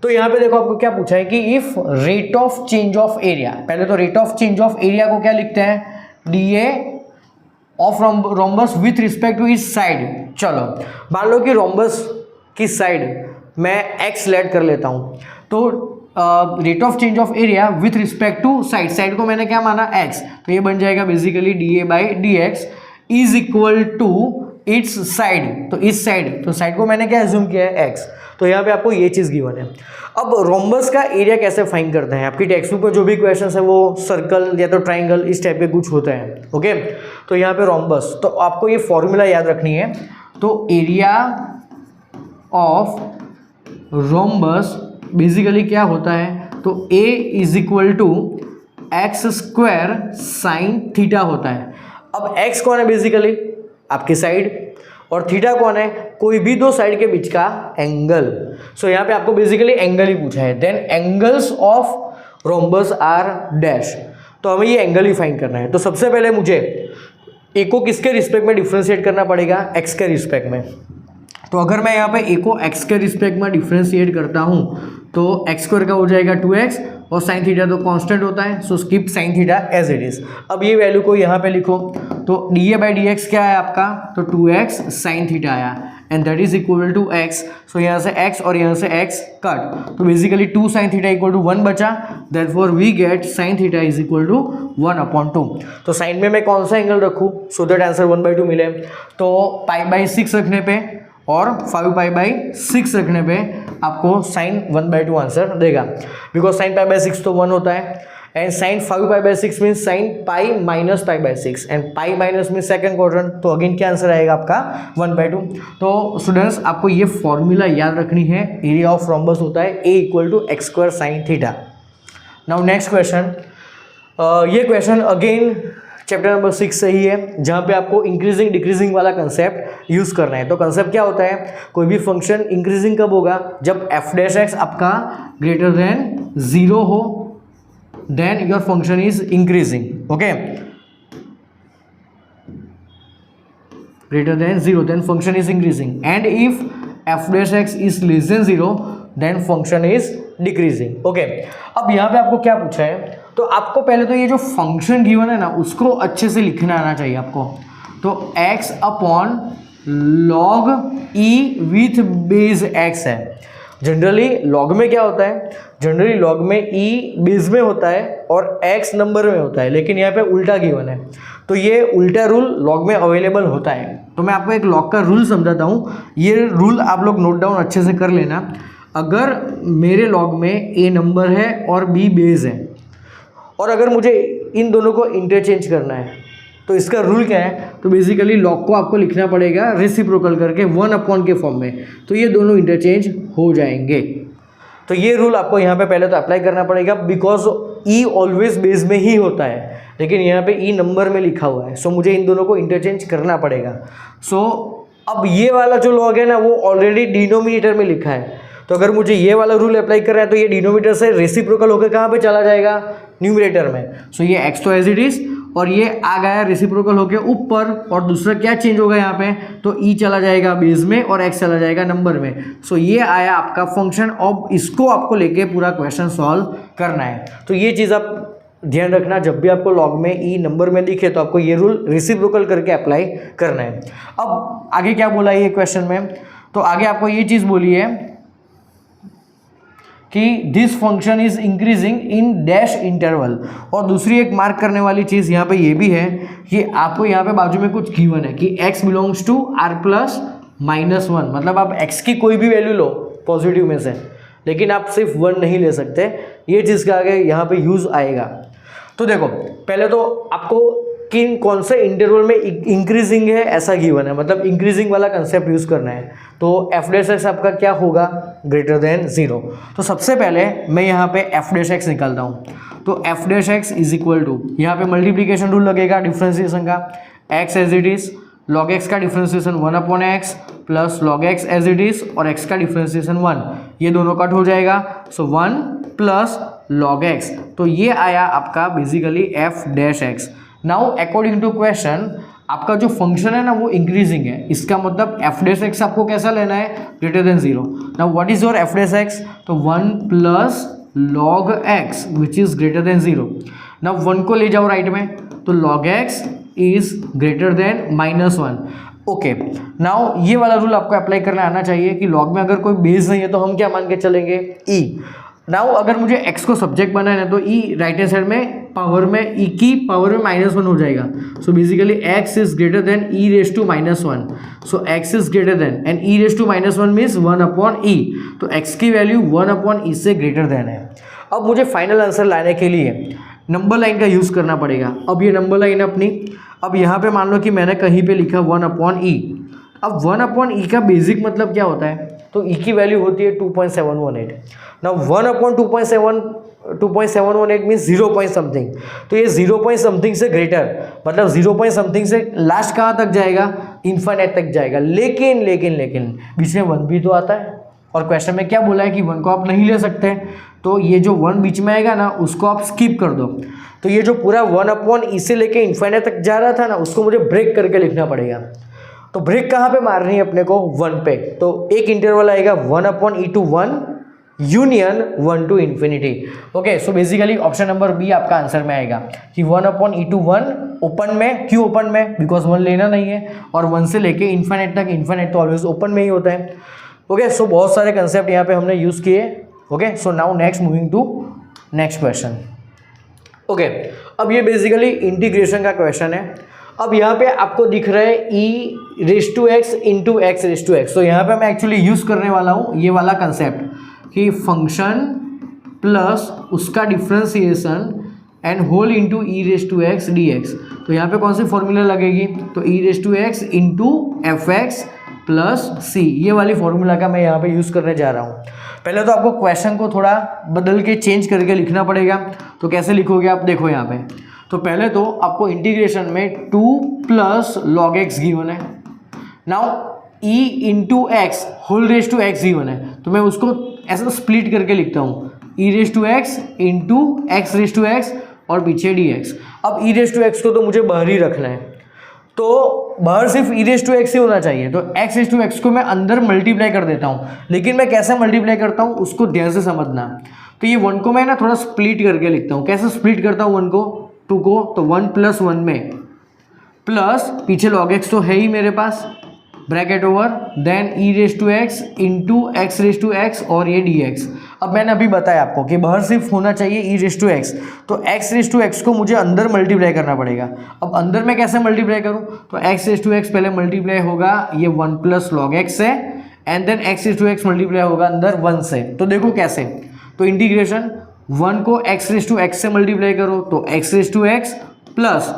तो यहाँ पे देखो आपको क्या पूछा है कि if rate of change of area, पहले तो rate of change of area को क्या लिखते हैं? D A of rhombus with respect to इस साइड। चलो मान लो कि रोम्बस की साइड मैं एक्स लेट कर लेता हूँ, तो rate of change of area with respect to side, side को मैंने क्या माना? एक्स, तो ये बन जाएगा basically d A by D x is equal to its side. तो इस साइड, तो साइड को मैंने क्या एज्यूम किया है? एक्स। तो यहाँ पे आपको ये चीज़ गिवन है। अब रोम्बस का एरिया कैसे फाइंड करते हैं? आपकी टेक्स्ट बुक में जो भी क्वेश्चन है वो सर्कल या तो ट्राइंगल इस टाइप के कुछ होते हैं। ओके, तो यहाँ पे रोम्बस, तो आपको ये फॉर्मूला याद रखनी है। तो एरिया ऑफ रोम्बस बेसिकली क्या होता है? तो A is equal to x square sine theta होता है। अब एक्स कौन है? बेसिकली आपकी साइड, और थीटा कौन है? कोई भी दो साइड के बीच का एंगल। सो यहाँ पे आपको बेसिकली एंगल ही पूछा है। Then angles of rhombus are dash, तो हमें ये एंगल ही फाइंड करना है। तो सबसे पहले मुझे ए को किसके रिस्पेक्ट में डिफ्रेंशिएट करना पड़ेगा? एक्स के रिस्पेक्ट में। तो अगर मैं यहाँ पे ए को एक्स के रिस्पेक्ट में डिफ्रेंशिएट करता हूँ तो एक्स स्क्वायर का हो जाएगा 2x और साइन थीटा तो कांस्टेंट होता है, so skip sine theta as it is. अब ये वैल्यू को यहाँ पे लिखो, तो d A by D x क्या है आपका? तो 2x साइन थीटा आया and that is equal to x। So यहाँ से x और यहाँ से x कट, तो basically 2 sine theta equal to 1 बचा, therefore we get sine theta is equal to 1/2। तो साइन में मैं कौन सा एंगल रखूँ सो दैट आंसर 1/2 मिले? तो π/6 रखने पे और 5π/6 रखने पे आपको साइन 1/2 आंसर देगा, बिकॉज साइन π/6 तो 1 होता है and sine 5π/6 mean sine pi minus π/6 and pi minus mean second quadrant, तो अगेन क्या आंसर आएगा आपका 1/2। तो स्टूडेंट्स आपको ये फॉर्मूला याद रखनी है, एरिया ऑफ रोम्बस होता है A equal to x square sine theta. Now next question, ये क्वेश्चन अगेन चैप्टर नंबर 6 से ही है, जहाँ पे आपको इंक्रीजिंग डिक्रीजिंग वाला कंसेप्ट यूज़ करना है। तो कंसेप्ट क्या होता है? कोई भी फंक्शन इंक्रीजिंग कब होगा? जब एफ डैश एक्स आपका ग्रेटर देन 0 हो, then your function is increasing. Okay, greater than 0 then function is increasing, and if f dash x is less than 0 then function is decreasing. Okay, अब यहाँ पे आपको क्या पूछा है? तो आपको पहले तो ये जो फंक्शन गिवन है ना उसको अच्छे से लिखना आना चाहिए आपको। तो x upon log E with base x है। जनरली लॉग में क्या होता है? जनरली लॉग में e बेस में होता है और x नंबर में होता है, लेकिन यहाँ पे उल्टा गिवन है, तो ये उल्टा रूल लॉग में अवेलेबल होता है। तो मैं आपको एक लॉग का रूल समझाता हूँ, ये रूल आप लोग नोट डाउन अच्छे से कर लेना। अगर मेरे लॉग में a नंबर है और b बेस है, और अगर मुझे इन दोनों को इंटरचेंज करना है तो इसका रूल क्या है? तो बेसिकली लॉग को आपको लिखना पड़ेगा रेसिप्रोकल करके 1/, के फॉर्म में, तो ये दोनों इंटरचेंज हो जाएंगे। तो ये रूल आपको यहाँ पे पहले तो अप्लाई करना पड़ेगा, बिकॉज ई ऑलवेज बेस में ही होता है, लेकिन यहाँ पे ई नंबर में लिखा हुआ है, सो मुझे इन दोनों को इंटरचेंज करना पड़ेगा। सो अब ये वाला जो लॉग है ना वो ऑलरेडी डिनोमिनेटर में लिखा है, तो अगर मुझे ये वाला रूल अप्लाई कर रहा है तो ये डिनोमिनेटर से रेसिप्रोकल होकर कहाँ पे चला जाएगा? न्यूमरेटर में। सो ये x तो एज इट इज, और ये आ गया रेसिप्रोकल होकर ऊपर, और दूसरा क्या चेंज होगा यहाँ पे? तो e चला जाएगा बेस में और x चला जाएगा नंबर में। सो ये आया आपका फंक्शन। अब इसको आपको लेके पूरा क्वेश्चन सॉल्व करना है। तो ये चीज़ आप ध्यान रखना, जब भी आपको लॉग में ई नंबर में दिखे तो आपको ये रूल रेसिप्रोकल करके अप्लाई करना है। अब आगे क्या बोला है ये क्वेश्चन में? तो आगे आपको ये चीज़ बोली है कि this function is increasing in dash interval, और दूसरी एक मार्क करने वाली चीज़ यहाँ पे ये भी है कि आपको यहाँ पे बाजू में कुछ गिवन है कि x belongs to r plus -1, मतलब आप x की कोई भी वैल्यू लो पॉजिटिव में से, लेकिन आप सिर्फ 1 नहीं ले सकते। ये चीज़ का आगे यहाँ पे यूज़ आएगा। तो देखो पहले तो आपको किन कौन से इंटरवल में इंक्रीजिंग है ऐसा गिवन है, मतलब इंक्रीजिंग वाला कंसेप्ट यूज़ करना है। तो एफ डैश एक्स आपका क्या होगा, ग्रेटर देन 0। तो सबसे पहले मैं यहाँ पे एफ डैश एक्स निकालता हूँ। तो f dash x is equal to, यहाँ पे मल्टीप्लीकेशन रूल लगेगा डिफ्रेंसिएशन का, x as it is, log x का differentiation 1/x plus log x as it is और एक्स का डिफ्रेंसिएशन 1, ये दोनों कट हो जाएगा। सो 1 प्लस लॉग एक्स, तो ये आया आपका basically f dash x. Now according to question आपका जो फंक्शन है ना वो इंक्रीजिंग है, इसका मतलब एफ डैश एक्स आपको कैसा लेना है, greater than 0। Now what is your F dash x, तो 1 plus log x which is greater than 0। Now 1 को ले जाओ राइट में, तो log x is greater then -1। Okay, now ये वाला रूल आपको अप्लाई करना आना चाहिए कि लॉग में अगर कोई बेस नहीं है तो हम क्या मान के चलेंगे, ई। नाउ अगर मुझे x को सब्जेक्ट बनाना है तो e राइट हैंड साइड में पावर में e की पावर में -1 हो जाएगा। So basically x is greater than e raise to -1। So x is greater than and e raise to -1 means 1/e, तो x की वैल्यू 1/e से ग्रेटर देन है। अब मुझे फाइनल आंसर लाने के लिए नंबर लाइन का यूज़ करना पड़ेगा। अब ये नंबर लाइन अपनी, अब यहाँ पे मान लो कि मैंने कहीं पे लिखा 1/e। अब 1/e का बेसिक मतलब क्या होता है, तो e की वैल्यू होती है 2.718। नाउ 1/2.718 मीन्स 0 पॉइंट समथिंग, तो ये 0 पॉइंट समथिंग से ग्रेटर, मतलब 0 पॉइंट समथिंग से लास्ट कहाँ तक जाएगा, इन्फाइनाइट तक जाएगा। लेकिन लेकिन लेकिन बीच में 1 भी तो आता है, और क्वेश्चन में क्या बोला है कि 1 को आप नहीं ले सकते, तो ये जो 1 बीच में आएगा ना उसको आप स्किप कर दो। तो ये जो पूरा 1/e से लेके इन्फाइनाइट तक जा रहा था ना उसको मुझे ब्रेक करके लिखना पड़ेगा। तो ब्रेक कहाँ पे मारनी है अपने को, 1 पे। तो एक इंटरवल आएगा 1/e to 1 union 1 to infinity. Okay, so basically option number B आपका आंसर में आएगा कि 1/e to 1 ओपन में। क्यों ओपन में, बिकॉज 1 लेना नहीं है, और 1 से लेके इन्फिनिट तक, इन्फिनिट तो ऑलवेज ओपन में ही होता है। ओके, सो बहुत सारे कंसेप्ट यहाँ पे हमने यूज़ किए। Okay, so now next moving to next question. Okay, अब ये बेसिकली इंटीग्रेशन का क्वेश्चन है। अब यहाँ पे आपको दिख रहा है e raise to x into x raise to x. तो यहाँ पे मैं एक्चुअली यूज़ करने वाला हूँ ये वाला कंसेप्ट कि फंक्शन प्लस उसका differentiation and whole into e raise to x d x. तो यहाँ पे कौन सी फॉर्मूला लगेगी, तो e raise to x into f x plus C, ये वाली फॉर्मूला का मैं यहाँ पे यूज़ करने जा रहा हूँ। पहले तो आपको क्वेश्चन को थोड़ा बदल के चेंज करके लिखना पड़ेगा। तो कैसे लिखोगे आप, देखो यहाँ पे। तो पहले तो आपको इंटीग्रेशन में 2 प्लस लॉग एक्स गिवन है। Now e into x whole raise to x given है, तो मैं उसको ऐसा स्प्लिट करके लिखता हूँ, e raise to x into x raise to x और पीछे डी एक्स। अब e रेज टू एक्स को तो मुझे बाहर ही रखना है, तो बाहर सिर्फ e रेज टू एक्स ही होना चाहिए। तो x रेज टू एक्स को मैं अंदर मल्टीप्लाई कर देता हूँ, लेकिन मैं कैसे मल्टीप्लाई करता हूँ उसको ध्यान से समझना। तो ये 1 को मैं ना थोड़ा स्प्लिट करके लिखता हूँ। कैसे स्प्लिट करता हूँ 1 को 2 को, तो 1 + 1 में प्लस पीछे log x तो है ही मेरे पास, bracket over, then e raise to x into x raise to x और ये dx। अब मैंने अभी बताया आपको कि बाहर सिर्फ होना चाहिए e रेज टू एक्स, तो x रेज टू एक्स को मुझे अंदर मल्टीप्लाई करना पड़ेगा। अब अंदर मैं कैसे मल्टीप्लाई करूं, तो x रेज टू एक्स पहले मल्टीप्लाई होगा ये 1 + log x से, and then x raise to x multiply होगा अंदर 1 से। तो देखो कैसे, तो इंटीग्रेशन 1 को x रेज टू एक्स से मल्टीप्लाई करो तो x raise to x plus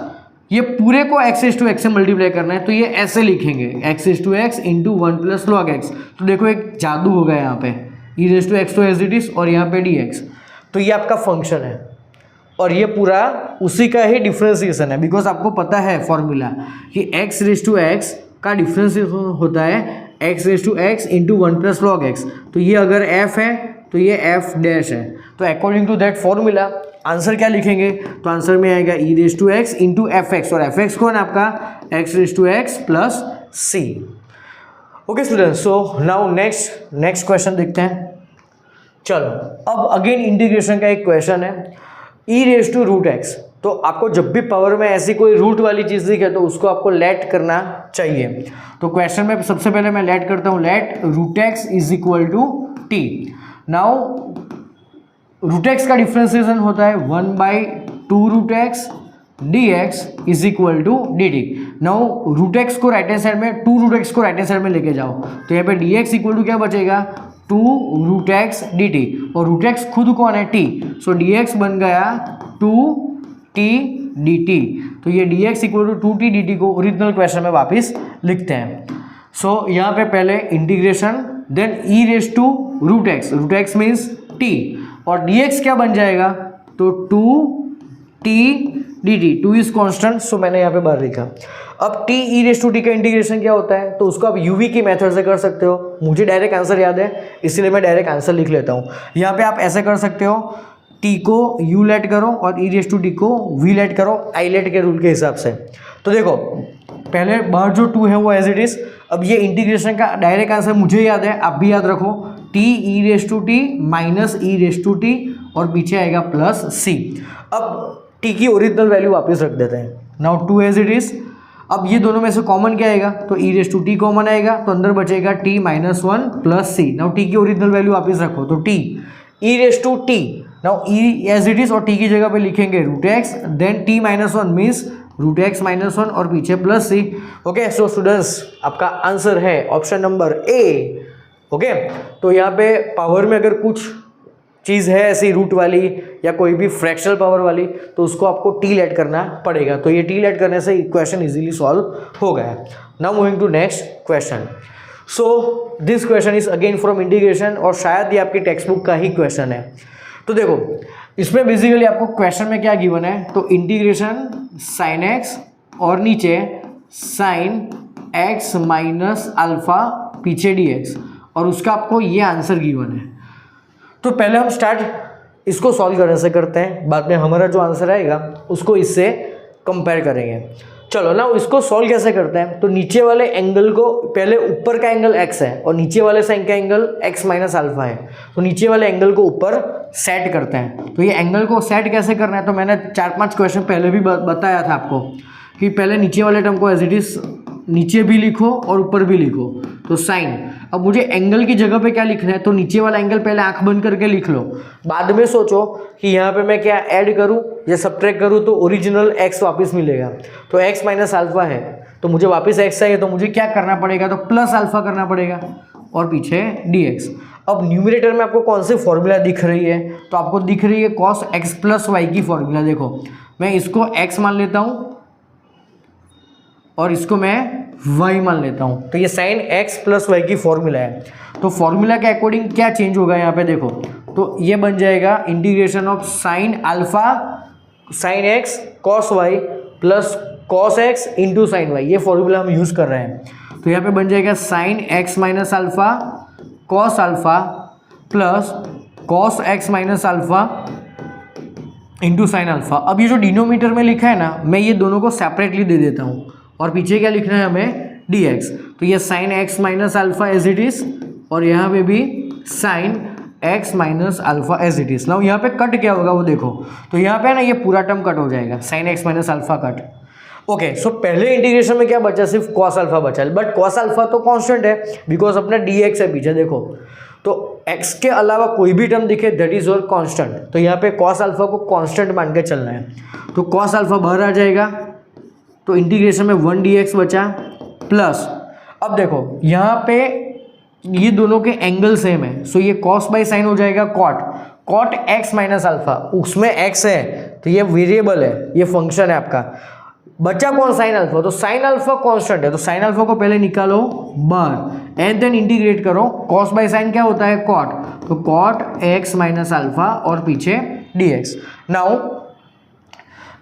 ये पूरे को x रेज टू एक्स से मल्टीप्लाई करना है, तो ये ऐसे लिखेंगे x raise to x into 1 + log x। तो देखो एक जादू हो गया यहाँ पे, e रेज टू एक्स तो एज इट इज और यहाँ पे dx। तो ये आपका फंक्शन है और ये पूरा उसी का ही डिफ्रेंसिएशन है, बिकॉज आपको पता है फॉर्मूला कि x रेज टू एक्स का डिफ्रेंसिएशन होता है x raise to x into 1 + log x। तो ये अगर f है तो ये f डैश है। तो according to that formula answer क्या लिखेंगे, तो आंसर में आएगा e raise to x into f x, और एफ एक्स कौन है आपका x raise to x plus c. Okay students, so now next question देखते हैं। चलो, अब अगेन इंटीग्रेशन का एक क्वेश्चन है, e raise to root x. तो आपको जब भी पावर में ऐसी कोई रूट वाली चीज़ दिखे तो उसको आपको लेट करना चाहिए। तो क्वेश्चन में सबसे पहले मैं लेट करता हूँ, let root x is equal to t. Now root x का डिफ्रेंसिएशन होता है 1/2 root x dx is equal to dt। Now root x को राइट हैंड साइड में, 2 रूट एक्स को राइट हैंड साइड में लेके जाओ, तो यहाँ पे dx इक्वल टू क्या बचेगा, 2 रूट एक्स dt, और रूट एक्स खुद कौन है t, सो dx बन गया 2t डी टी। तो ये d x equal to 2t dt को ओरिजिनल क्वेश्चन में वापस लिखते हैं। सो यहाँ पे पहले integration, then e raise to root x means t, और dx क्या बन जाएगा, तो 2t dt, 2 इज कॉन्स्टेंट, सो मैंने यहाँ पे बाहर लिखा। अब t e raise to t का इंटीग्रेशन क्या होता है, तो उसको आप uv की मेथड से कर सकते हो। मुझे डायरेक्ट आंसर याद है इसलिए मैं डायरेक्ट आंसर लिख लेता हूँ। यहाँ पे आप ऐसे कर सकते हो, t को u लेट करो और e रेस टू टी को v लेट करो आईलेट के रूल के हिसाब से। तो देखो पहले बाहर जो 2 है वो एज इट इज। अब ये इंटीग्रेशन का डायरेक्ट आंसर मुझे याद है, आप भी याद रखो, t e raise to t minus e raise to t और पीछे आएगा प्लस c। अब t की ओरिजिनल वैल्यू वापस रख देते हैं। Now 2 as it is. अब ये दोनों में से कॉमन क्या आएगा, तो e raise to t common आएगा, तो अंदर बचेगा t minus 1 plus c। Now t की ओरिजिनल वैल्यू वापस रखो, तो t e raise to t, now e as it is और t की जगह पे लिखेंगे root x, then t minus 1 means root x minus 1 और पीछे plus c. Okay, so students आपका आंसर है ऑप्शन नंबर ए। ओके, तो यहाँ पे पावर में अगर कुछ चीज़ है ऐसी रूट वाली या कोई भी फ्रैक्शनल पावर वाली, तो उसको आपको टी लेट करना पड़ेगा। तो ये टी लेट करने से इक्वेशन इजीली सॉल्व हो गया। Now moving to next question. So this question is again from integration और शायद ये आपकी टेक्स्ट बुक का ही क्वेश्चन है। तो देखो इसमें बेसिकली आपको क्वेश्चन में क्या गिवन है, तो इंटीग्रेशन साइन एक्स और नीचे साइन एक्स माइनस अल्फा पीछे डी एक्स, और उसका आपको ये आंसर गिवन है। तो पहले हम स्टार्ट इसको सॉल्व करने से करते हैं, बाद में हमारा जो आंसर आएगा उसको इससे कंपेयर करेंगे। चलो ना इसको सॉल्व कैसे करते हैं, तो नीचे वाले एंगल को, पहले ऊपर का एंगल x है और नीचे वाले साइन का एंगल x माइनस अल्फा है, तो नीचे वाले एंगल को ऊपर सेट करते हैं। तो ये एंगल को सेट कैसे करना है, तो मैंने 4-5 क्वेश्चन पहले भी बताया था आपको कि पहले नीचे वाले टर्म को एज इट इज नीचे भी लिखो और ऊपर भी लिखो। तो साइन, अब मुझे एंगल की जगह पे क्या लिखना है, तो नीचे वाला एंगल पहले आंख बंद करके लिख लो, बाद में सोचो कि यहाँ पे मैं क्या ऐड करूँ या सब्ट्रैक्ट करूँ, तो ओरिजिनल x वापस मिलेगा। तो x माइनस अल्फा है तो मुझे वापस x चाहिए, तो मुझे क्या करना पड़ेगा, तो प्लस अल्फा करना पड़ेगा और पीछे dx। अब न्यूमरेटर में आपको कौन सी फॉर्मूला दिख रही है, तो आपको दिख रही है cos x प्लस वाई की फॉर्मूला। देखो मैं इसको x मान लेता हूँ और इसको मैं y मान लेता हूँ, तो ये साइन x प्लस वाई की फॉर्मूला है। तो फॉर्मूला के अकॉर्डिंग क्या चेंज होगा यहाँ पे देखो, तो ये बन जाएगा integration of sine alpha sine x cos y plus cos x into sine y, ये फॉर्मूला हम यूज़ कर रहे हैं। तो यहाँ पे बन जाएगा sine x minus alpha cos alpha plus cos x minus alpha into sine alpha. अब ये जो डिनोमीटर में लिखा है ना, मैं ये दोनों को सेपरेटली दे देता हूँ और पीछे क्या लिखना है हमें, dx। तो ये sine x minus alpha as it is और यहाँ पे भी sine x minus alpha as it is. Now यहाँ पे कट क्या होगा वो देखो, तो यहाँ पे ना ये पूरा टर्म कट हो जाएगा, sine x minus alpha cut. Okay, so पहले इंटीग्रेशन में क्या बचा, सिर्फ कॉस अल्फा बचा, बट कॉस अल्फा तो कांस्टेंट है बिकॉज अपना dx है पीछे। देखो तो x के अलावा कोई भी टर्म दिखे दैट इज योर कांस्टेंट, तो यहाँ पे कॉस अल्फा को कांस्टेंट मान के चलना है। तो कॉस अल्फा बाहर आ जाएगा, तो इंटीग्रेशन में 1 dx बचा प्लस, अब देखो यहाँ पे ये दोनों के एंगल सेम है, सो ये कॉस बाई साइन हो जाएगा कॉट x माइनस अल्फा, उसमें x है तो ये वेरिएबल है, ये फंक्शन है आपका। बचा कौन, साइन अल्फा, तो साइन अल्फा कांस्टेंट है, तो साइन अल्फा को पहले निकालो बाहर एंड देन इंटीग्रेट करो। कॉस बाई साइन क्या होता है, कॉट, तो कॉट x माइनस अल्फा और पीछे dx। नाउ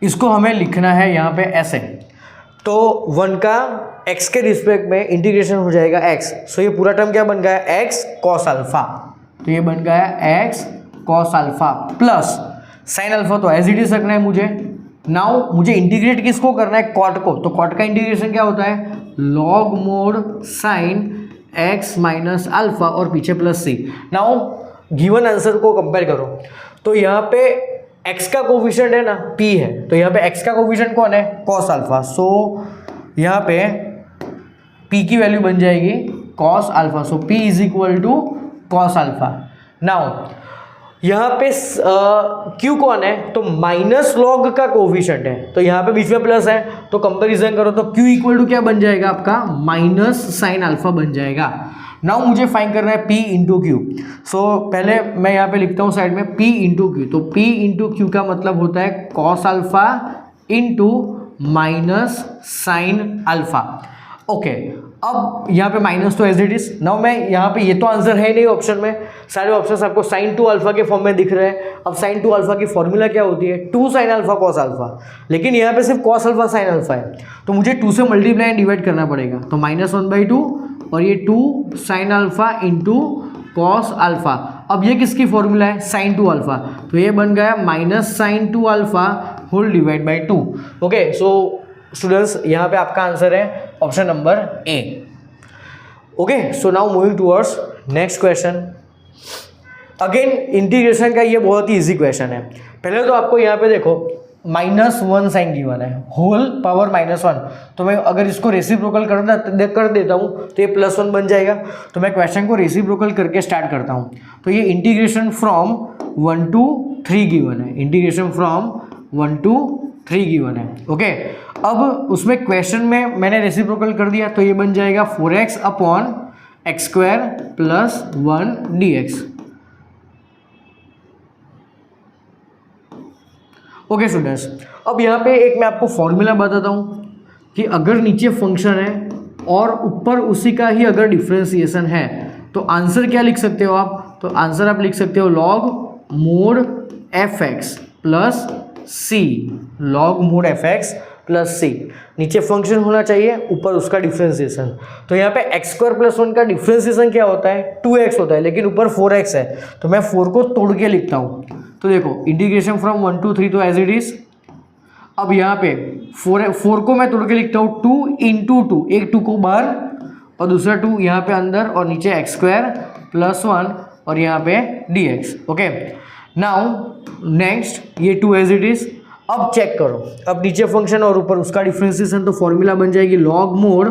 इसको हमें लिखना है यहाँ पे ऐसे, तो 1 का x के रिस्पेक्ट में इंटीग्रेशन हो जाएगा x, सो ये पूरा टर्म क्या बन गया, x कॉस अल्फा, तो ये बन गया x cos alpha plus sine alpha, तो एज इट इज रखना है मुझे। नाउ मुझे इंटीग्रेट किसको करना है, कॉट को, तो कॉट का इंटीग्रेशन क्या होता है, log mod sine x minus alpha और पीछे plus c। Now given answer को कंपेयर करो, तो यहाँ पे x का कोफिशिएंट है ना p है, तो यहाँ पे x का कोफिशिएंट कौन है, कॉस अल्फा, सो यहाँ पे p की वैल्यू बन जाएगी cos alpha, so p is equal to cos alpha. Now यहाँ पे q कौन है, तो माइनस लॉग का कोफिशिएंट है, तो यहाँ पे बीच में प्लस है, तो कंपैरिजन करो तो q इक्वल टू क्या बन जाएगा आपका, माइनस साइन अल्फा बन जाएगा। नाउ मुझे फाइंड करना है p इंटू क्यू, सो पहले मैं यहाँ पे लिखता हूँ साइड में p इंटू क्यू, तो p इंटू क्यू का मतलब होता है cos alpha into minus sine alpha. Okay, अब यहाँ पे माइनस तो एज इट इज। नाउ मैं यहाँ पे, ये तो आंसर है नहीं ऑप्शन में, सारे ऑप्शंस आपको साइन 2 अल्फा के फॉर्म में दिख रहे हैं। अब साइन 2 अल्फा की फॉर्मूला क्या होती है? 2 साइन अल्फा कॉस अल्फा, लेकिन यहाँ पे सिर्फ कॉस अल्फा साइन अल्फा है, तो मुझे 2 से मल्टीप्लाई एंड डिवाइड करना पड़ेगा। तो -1/2 और ये 2 sine alpha into cos alpha. अब ये किसकी फॉर्मूला है? साइन 2 अल्फा, तो ये बन गया minus sine 2 alpha whole divide by 2। Okay, so students यहाँ पे आपका आंसर है option number A. Okay, so now moving towards next question. Again integration का ये बहुत ही इजी क्वेश्चन है। पहले तो आपको यहाँ पे देखो -1 साइन गिवन है, होल पावर -1, तो मैं अगर इसको रेसिप्रोकल कर देता हूँ तो ये +1 बन जाएगा। तो मैं क्वेश्चन को रेसिप्रोकल करके स्टार्ट करता हूँ। तो ये इंटीग्रेशन फ्रॉम 1 to 3 गिवन है, इंटीग्रेशन फ्रॉम 1 to 3 गिवन है। ओके, अब उसमें क्वेश्चन में मैंने रेसिप्रोकल कर दिया, तो ये बन जाएगा 4x upon x² plus 1 dx। Okay students, अब यहाँ पे एक मैं आपको फॉर्मूला बताता हूँ कि अगर नीचे फंक्शन है और ऊपर उसी का ही अगर डिफ्रेंसिएशन है तो आंसर क्या लिख सकते हो आप? तो आंसर आप लिख सकते हो log mode fx plus c, log mode fx plus c। नीचे फंक्शन होना चाहिए, ऊपर उसका डिफ्रेंसिएशन। तो यहाँ पे x² प्लस 1 का डिफ्रेंसिएशन क्या होता है? 2x होता है, लेकिन ऊपर 4x है, तो मैं 4 को तोड़ के लिखता हूँ। तो देखो इंटीग्रेशन फ्रॉम 1 to 3 तो एज इट इज। अब यहाँ पे 4 को मैं तोड़ के लिखता हूँ 2 इंटू 2, एक 2 को बाहर और दूसरा 2 यहाँ पे अंदर, और नीचे x² प्लस 1 और यहाँ पे dx। ओके, नाउ नेक्स्ट ये 2 एज इट इज। अब चेक करो, अब नीचे फंक्शन और ऊपर उसका डिफ्रेंसिएशन, तो फॉर्मूला बन जाएगी log मोड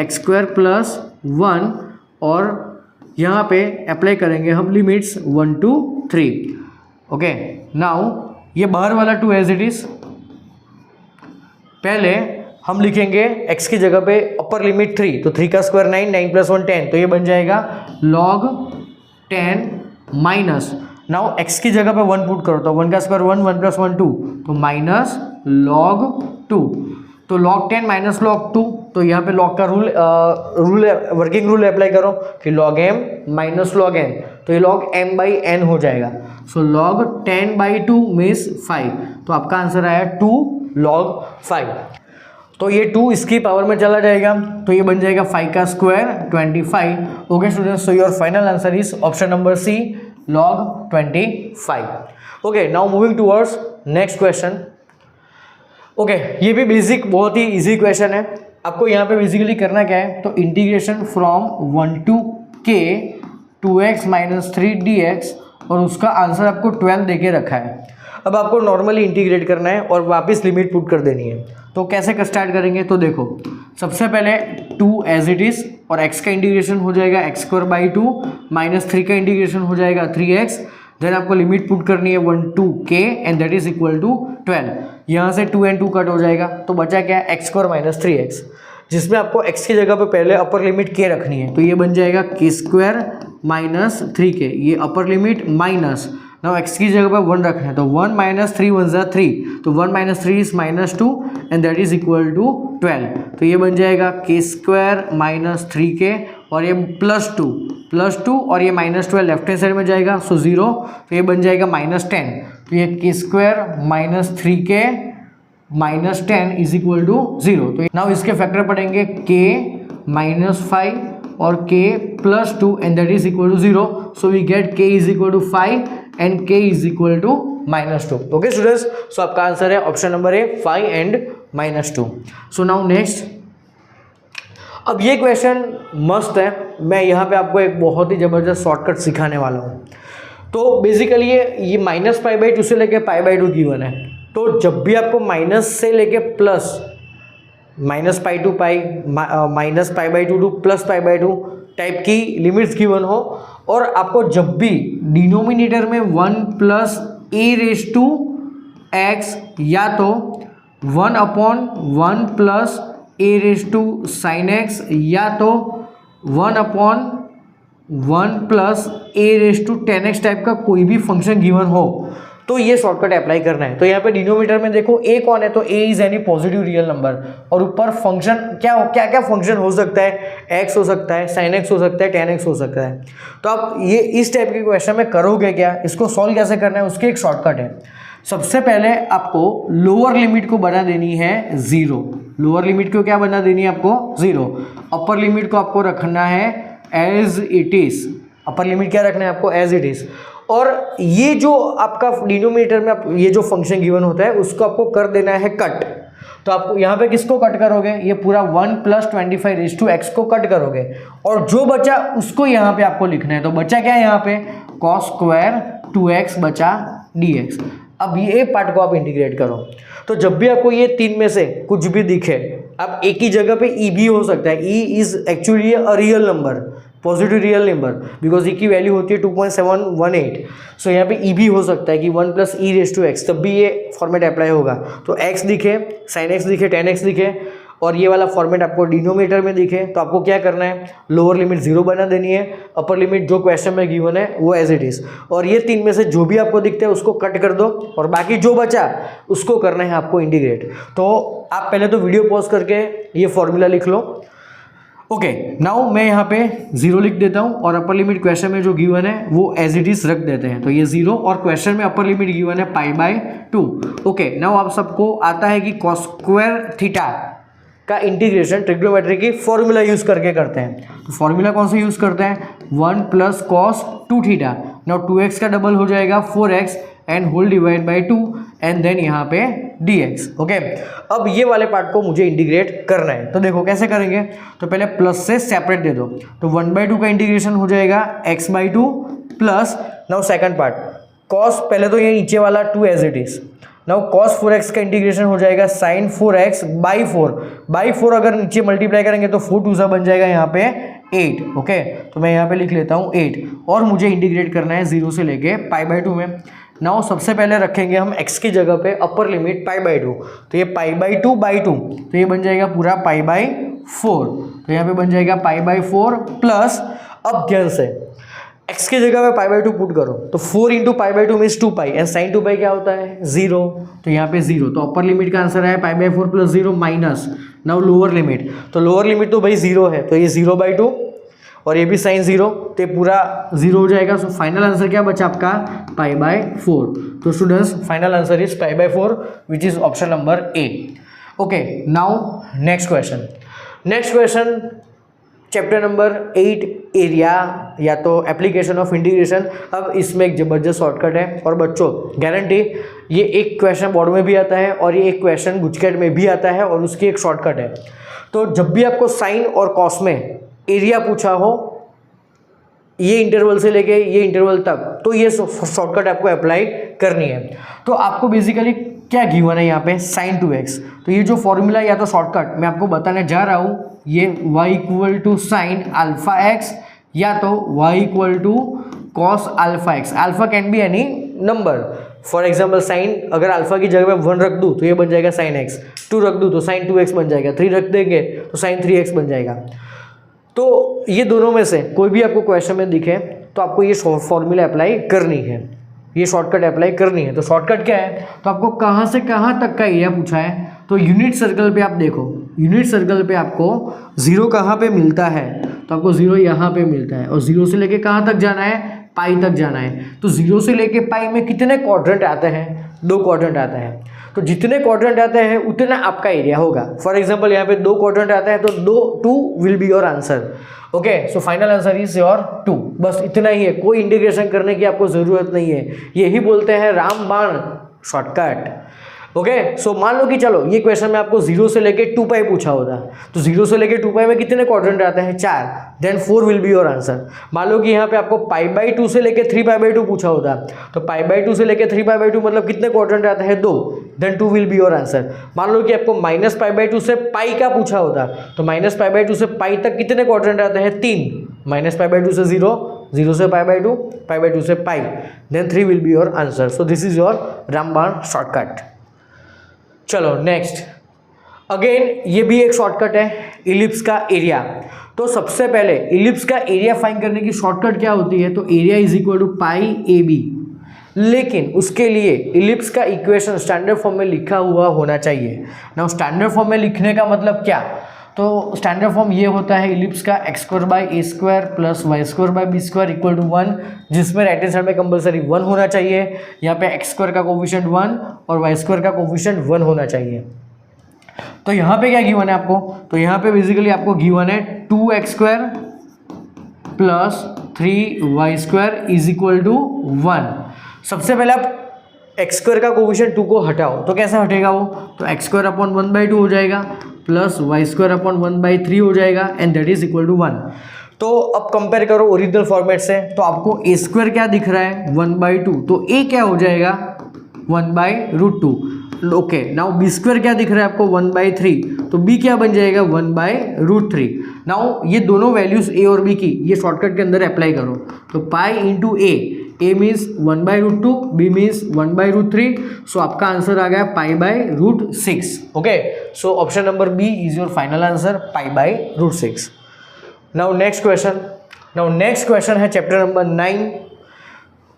x² प्लस 1 और यहाँ पे अप्लाई करेंगे हम लिमिट्स 1 to 3। ओके, नाउ ये बाहर वाला 2 एज इट इज। पहले हम लिखेंगे x की जगह पे अपर लिमिट 3, तो 3 का स्क्वायर 9, 9 प्लस 1 10, तो ये बन जाएगा log 10 माइनस, नाउ x की जगह पे 1 पुट करो, तो 1 का स्क्वायर 1, 1 प्लस 1 2, तो माइनस log 2, तो log 10 माइनस log 2, तो यहाँ पे log का रूल वर्किंग रूल अप्लाई करो कि log m minus log n, तो ये log m बाई n हो जाएगा। सो log 10 बाई 2 मीन्स 5, तो आपका आंसर आया 2 log 5। तो ये 2 इसकी पावर में चला जाएगा, तो ये बन जाएगा 5 का square 25। Okay students, so your final answer is option number C, log 25। Okay, now moving towards next question. Okay, ये भी बेसिक बहुत ही इजी क्वेश्चन है। आपको यहाँ पे बेसिकली करना क्या है? तो integration from 1 to k 2x minus 3 dx, और उसका आंसर आपको 12 देके रखा है। अब आपको नॉर्मली इंटीग्रेट करना है और वापस लिमिट पुट कर देनी है। तो कैसे स्टार्ट करेंगे? तो देखो सबसे पहले 2 एज इट इज, और x का इंटीग्रेशन हो जाएगा x² बाई 2, माइनस 3 का इंटीग्रेशन हो जाएगा 3x। देन आपको लिमिट पुट करनी है 1 to k and that is equal to 12। यहाँ से 2 and 2 कट हो जाएगा, तो बचा क्या है? x² माइनस 3x, जिसमें आपको x की जगह पे पहले अपर लिमिट k रखनी है, तो ये बन जाएगा k² माइनस 3k, ये upper limit minus, now x की जगह पर 1 रखना है, तो 1 माइनस 3 1 ज़ा 3, तो 1 minus 3 is -2 and that is equal to 12। तो ये बन जाएगा k² माइनस 3k और ये +2 और ये -12 लेफ्ट हैंड साइड में जाएगा, सो 0, तो ये बन जाएगा -10। तो ये k² minus 3k minus 10 is equal to 0। तो नाउ इसके फैक्टर पड़ेंगे k माइनस 5 और k plus 2 and that is equal to 0, so we get k is equal to 5 and k is equal to -2। Okay students, so आपका answer है option number A 5 and -2। So now next, अब ये question मस्त है, मैं यहाँ पे आपको एक बहुत ही ज़बरदस्त शॉर्टकट सिखाने वाला हूँ। तो बेसिकली ये -π/2 से लेके π/2 गिवन है, तो जब भी आपको माइनस से लेके प्लस -π to π, -π/2 to +π/2 टाइप की लिमिट्स गिवन हो, और आपको जब भी डिनोमिनेटर में 1 + a⁻x या तो 1/1 + a⁻sin x या तो 1/1 + a⁻tan x टाइप का कोई भी फंक्शन गिवन हो, तो ये शॉर्टकट अप्लाई करना है। तो यहाँ पे डिनोमीटर में देखो a कौन है, तो a is any positive real number, और ऊपर फंक्शन क्या क्या फंक्शन हो सकता है, x हो सकता है, sin x हो सकता है, tan x हो सकता है। तो आप ये इस टाइप के क्वेश्चन में करोगे क्या, इसको सॉल्व कैसे करना है, उसकी एक शॉर्टकट है। सबसे पहले आपको लोअर लिमिट को बना देनी है 0, लोअर लिमिट को क्या बना देनी है आपको 0, अपर लिमिट को आपको रखना है as it is, upper limit क्या रखना है आपको एज इट इज, और ये जो आपका डिनोमिनेटर में आप ये जो फंक्शन गिवन होता है उसको आपको कर देना है कट। तो आप यहाँ पे किसको कट करोगे, ये पूरा 1 + 25 को कट करोगे, और जो बचा उसको यहाँ पे आपको लिखना है। तो बचा क्या है यहाँ पे cos² 2x बचा dx। अब ये पार्ट को आप इंटीग्रेट करो। तो जब भी आपको ये 3 में से कुछ भी दिखे, अब एक ही जगह पे ई भी हो सकता है, e is actually a real number, positive real number, because e की वैल्यू होती है 2.718। सो यहाँ पे ई भी हो सकता है कि 1 + e⁻⁴ तब भी ये फॉर्मेट अप्लाई होगा। तो x दिखे, sin x दिखे, tan x दिखे, और ये वाला फॉर्मेट आपको डिनोमिनेटर में दिखे, तो आपको क्या करना है, लोअर लिमिट 0 बना देनी है, अपर लिमिट जो क्वेश्चन में गिवन है वो एज इट इज, और ये 3 में से जो भी आपको दिखते हैं उसको कट कर दो, और बाकी जो बचा उसको करना है आपको इंटीग्रेट। तो आप पहले तो वीडियो पॉज करके ये फॉर्मूला लिख लो। ओके, नाउ मैं यहाँ पे 0 लिख देता हूँ, और अपर लिमिट क्वेश्चन में जो गिवन है वो एज इट इज रख देते हैं। तो ये 0, और क्वेश्चन में अपर लिमिट गिवन है π/2। ओके, नाउ आप सबको आता है कि cos² θ का इंटीग्रेशन ट्रिग्नोमेट्री की फॉर्मूला यूज करके करते हैं। तो फॉर्मूला कौन सा यूज करते हैं, 1 + cos 2θ। नाउ 2x का डबल हो जाएगा 4x and whole divide by 2 and then यहाँ पे dx। ओके, अब ये वाले पार्ट को मुझे इंटीग्रेट करना है। तो देखो कैसे करेंगे, तो पहले प्लस से सेपरेट दे दो, तो 1/2 का इंटीग्रेशन हो जाएगा x/2 plus, now second part cos, पहले तो ये नीचे वाला 2 as it is, now cos 4x का इंटीग्रेशन हो जाएगा sin 4x/4 अगर नीचे मल्टीप्लाई करेंगे तो 4 2 बन जाएगा यहाँ पे 8। ओके, तो मैं यहाँ पे लिख लेता हूँ 8, और मुझे इंटीग्रेट करना है 0 से लेके π/2 में। नाउ सबसे पहले रखेंगे हम x की जगह पे अपर लिमिट π/2, तो ये π/2/2, तो ये बन जाएगा पूरा π/4, तो यहाँ पे बन जाएगा π/4 प्लस, अब ध्यान से x की जगह पे π/2 पुट करो, तो 4 × π/2 मीन्स 2π, एंड sin 2π क्या होता है 0, तो यहाँ पे 0, तो अपर लिमिट का आंसर है π/4 + 0 माइनस, नाउ लोअर लिमिट, तो लोअर लिमिट तो भाई 0 है, तो ये 0/2, और ये भी sin 0, तो ये पूरा 0 हो जाएगा। सो फाइनल आंसर क्या बचा आपका π/4। तो students final answer is π/4 which is option number A. Okay, now next question chapter number 8 area या तो एप्लीकेशन ऑफ इंटीग्रेशन। अब इसमें एक ज़बरदस्त शॉर्टकट है, और बच्चों गारंटी ये एक क्वेश्चन बोर्ड में भी आता है और ये एक क्वेश्चन गुजकेट में भी आता है, और उसकी एक शॉर्टकट है। तो जब भी आपको साइन और कॉस में एरिया पूछा हो, ये इंटरवल से लेके ये इंटरवल तक, तो ये शॉर्टकट आपको अप्लाई करनी है। तो आपको बेसिकली क्या गिवन है यहाँ पे sin 2x, तो ये जो फॉर्मूला या तो शॉर्टकट मैं आपको बताने जा रहा हूँ, ये y = sin αx या तो y = cos αx। Alpha can be any number, for example sine अगर अल्फा की जगह पे 1 रख दूँ तो ये बन जाएगा sin x, 2 रख दूँ तो sin 2x बन जाएगा, 3 रख देंगे तो sin 3x बन जाएगा। तो ये दोनों में से कोई भी आपको क्वेश्चन में दिखे तो आपको ये फॉर्मूला अप्लाई करनी है, ये शॉर्टकट अप्लाई करनी है। तो शॉर्टकट क्या है, तो आपको कहाँ से कहाँ तक का एरिया पूछा है, तो यूनिट सर्कल पे आप देखो, यूनिट सर्कल पे आपको 0 कहाँ पे मिलता है, तो आपको 0 यहाँ पे मिलता है, और 0 से लेके कहाँ तक जाना है, पाई तक जाना है। तो 0 से लेके पाई में कितने क्वाड्रेंट आते हैं, 2 क्वाड्रेंट आता है, तो जितने क्वाड्रेंट आते हैं उतना आपका एरिया होगा। फॉर एग्जांपल यहाँ पे 2 क्वाड्रेंट आता है तो 2 will be your answer. Okay, so final answer is your 2। बस इतना ही है, कोई इंटीग्रेशन करने की आपको ज़रूरत नहीं है, यही बोलते हैं रामबाण शॉर्टकट। ओके, सो मान लो कि चलो ये क्वेश्चन में आपको 0 से लेके 2π पूछा होता, तो 0 से लेके 2π में कितने क्वाड्रेंट आते हैं, 4, then 4 will be your answer. मान लो कि यहाँ पे आपको π/2 से लेके 3π/2 पूछा होता, तो π/2 से लेके 3π/2 मतलब कितने क्वाड्रेंट आते हैं, 2, then 2 will be your answer. मान लो कि आपको -π/2 से पाई का पूछा होता, तो -π/2 से पाई तक कितने क्वाड्रेंट आते हैं, 3, -π/2 से 0, 0 से π/2, π/2 से पाई, then 3 will be your answer. So this is your ramban shortcut. चलो नेक्स्ट, अगेन ये भी एक शॉर्टकट है, इलिप्स का एरिया। तो सबसे पहले इलिप्स का एरिया फाइंड करने की शॉर्टकट क्या होती है, तो area is equal to pi AB। लेकिन उसके लिए इलिप्स का इक्वेशन स्टैंडर्ड फॉर्म में लिखा हुआ होना चाहिए। नाउ स्टैंडर्ड फॉर्म में लिखने का मतलब क्या, तो स्टैंडर्ड फॉर्म ये होता है इलिप्स का x² + y² + b² = 1, जिसमें राइट हैंड साइड में कंपलसरी 1 होना चाहिए। यहाँ पे x² का कोफिशिएंट 1 और y² का कोफिशिएंट 1 होना चाहिए। तो यहाँ पे क्या गिवन है आपको, तो यहाँ पे बेसिकली आपको गिवन है 2x² + 3y² = 1। सबसे पहले आप x² का कोफिशिएंट 2 को हटाओ, तो कैसे हटेगा वो, तो x²/1/2 हो जाएगा प्लस y²/1/3 हो जाएगा and that is equal to 1। तो अब कंपेयर करो ओरिजिनल फॉर्मेट से, तो आपको a² क्या दिख रहा है 1/2, तो a क्या हो जाएगा 1/√2। ओके, नाउ b² क्या दिख रहा है आपको 1/3, तो b क्या बन जाएगा 1/√3। नाउ ये दोनों वैल्यूज a और b की ये शॉर्टकट के अंदर अप्लाई करो, तो pi into a means 1/√2, b means 1/√3, so आपका आंसर आ गया π/√6। Okay, so option number B is your final answer, π/√6। Now next question है चैप्टर नंबर 9,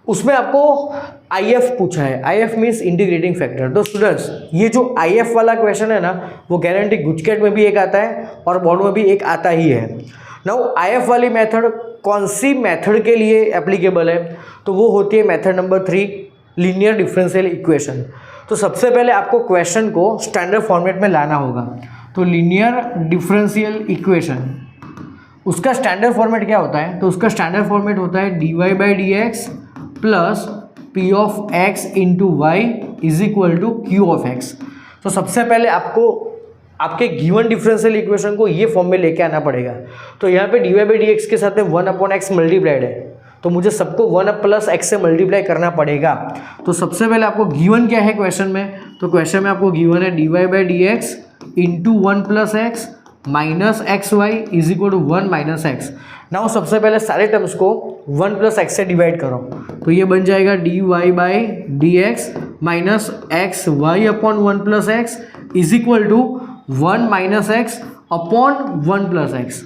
उसमें आपको IF पूछा है। IF means integrating factor. तो स्टूडेंट्स ये जो IF वाला क्वेश्चन है ना, वो गारंटी गुजकेट में भी एक आता है और बोर्ड में भी एक आता ही है। नाउ IF वाली मेथड कौन सी मेथड के लिए एप्लीकेबल है, तो वो होती है method number 3, linear differential equation. तो सबसे पहले आपको क्वेश्चन को स्टैंडर्ड फॉर्मेट में लाना होगा। तो लीनियर डिफरेंशियल इक्वेशन, उसका स्टैंडर्ड फॉर्मेट क्या होता है, तो उसका स्टैंडर्ड फॉर्मेट होता है dy/dx plus p of x into y is equal to q of x। तो सबसे पहले आपको आपके गिवन डिफरेंशियल इक्वेशन को ये फॉर्म में लेके आना पड़ेगा। तो यहाँ पे dy/dx के साथ में 1/x मल्टीप्लाइड है, तो मुझे सबको 1 + x से मल्टीप्लाई करना पड़ेगा। तो सबसे पहले आपको गिवन क्या है क्वेश्चन में, तो क्वेश्चन में आपको गिवन है dy/dx into 1 + x minus xy is equal to 1 - x। Now सबसे पहले सारे टर्म्स को 1 + x से डिवाइड करो, तो ये बन जाएगा dy/dx minus xy/1 + x is equal to 1 - x upon 1 + x।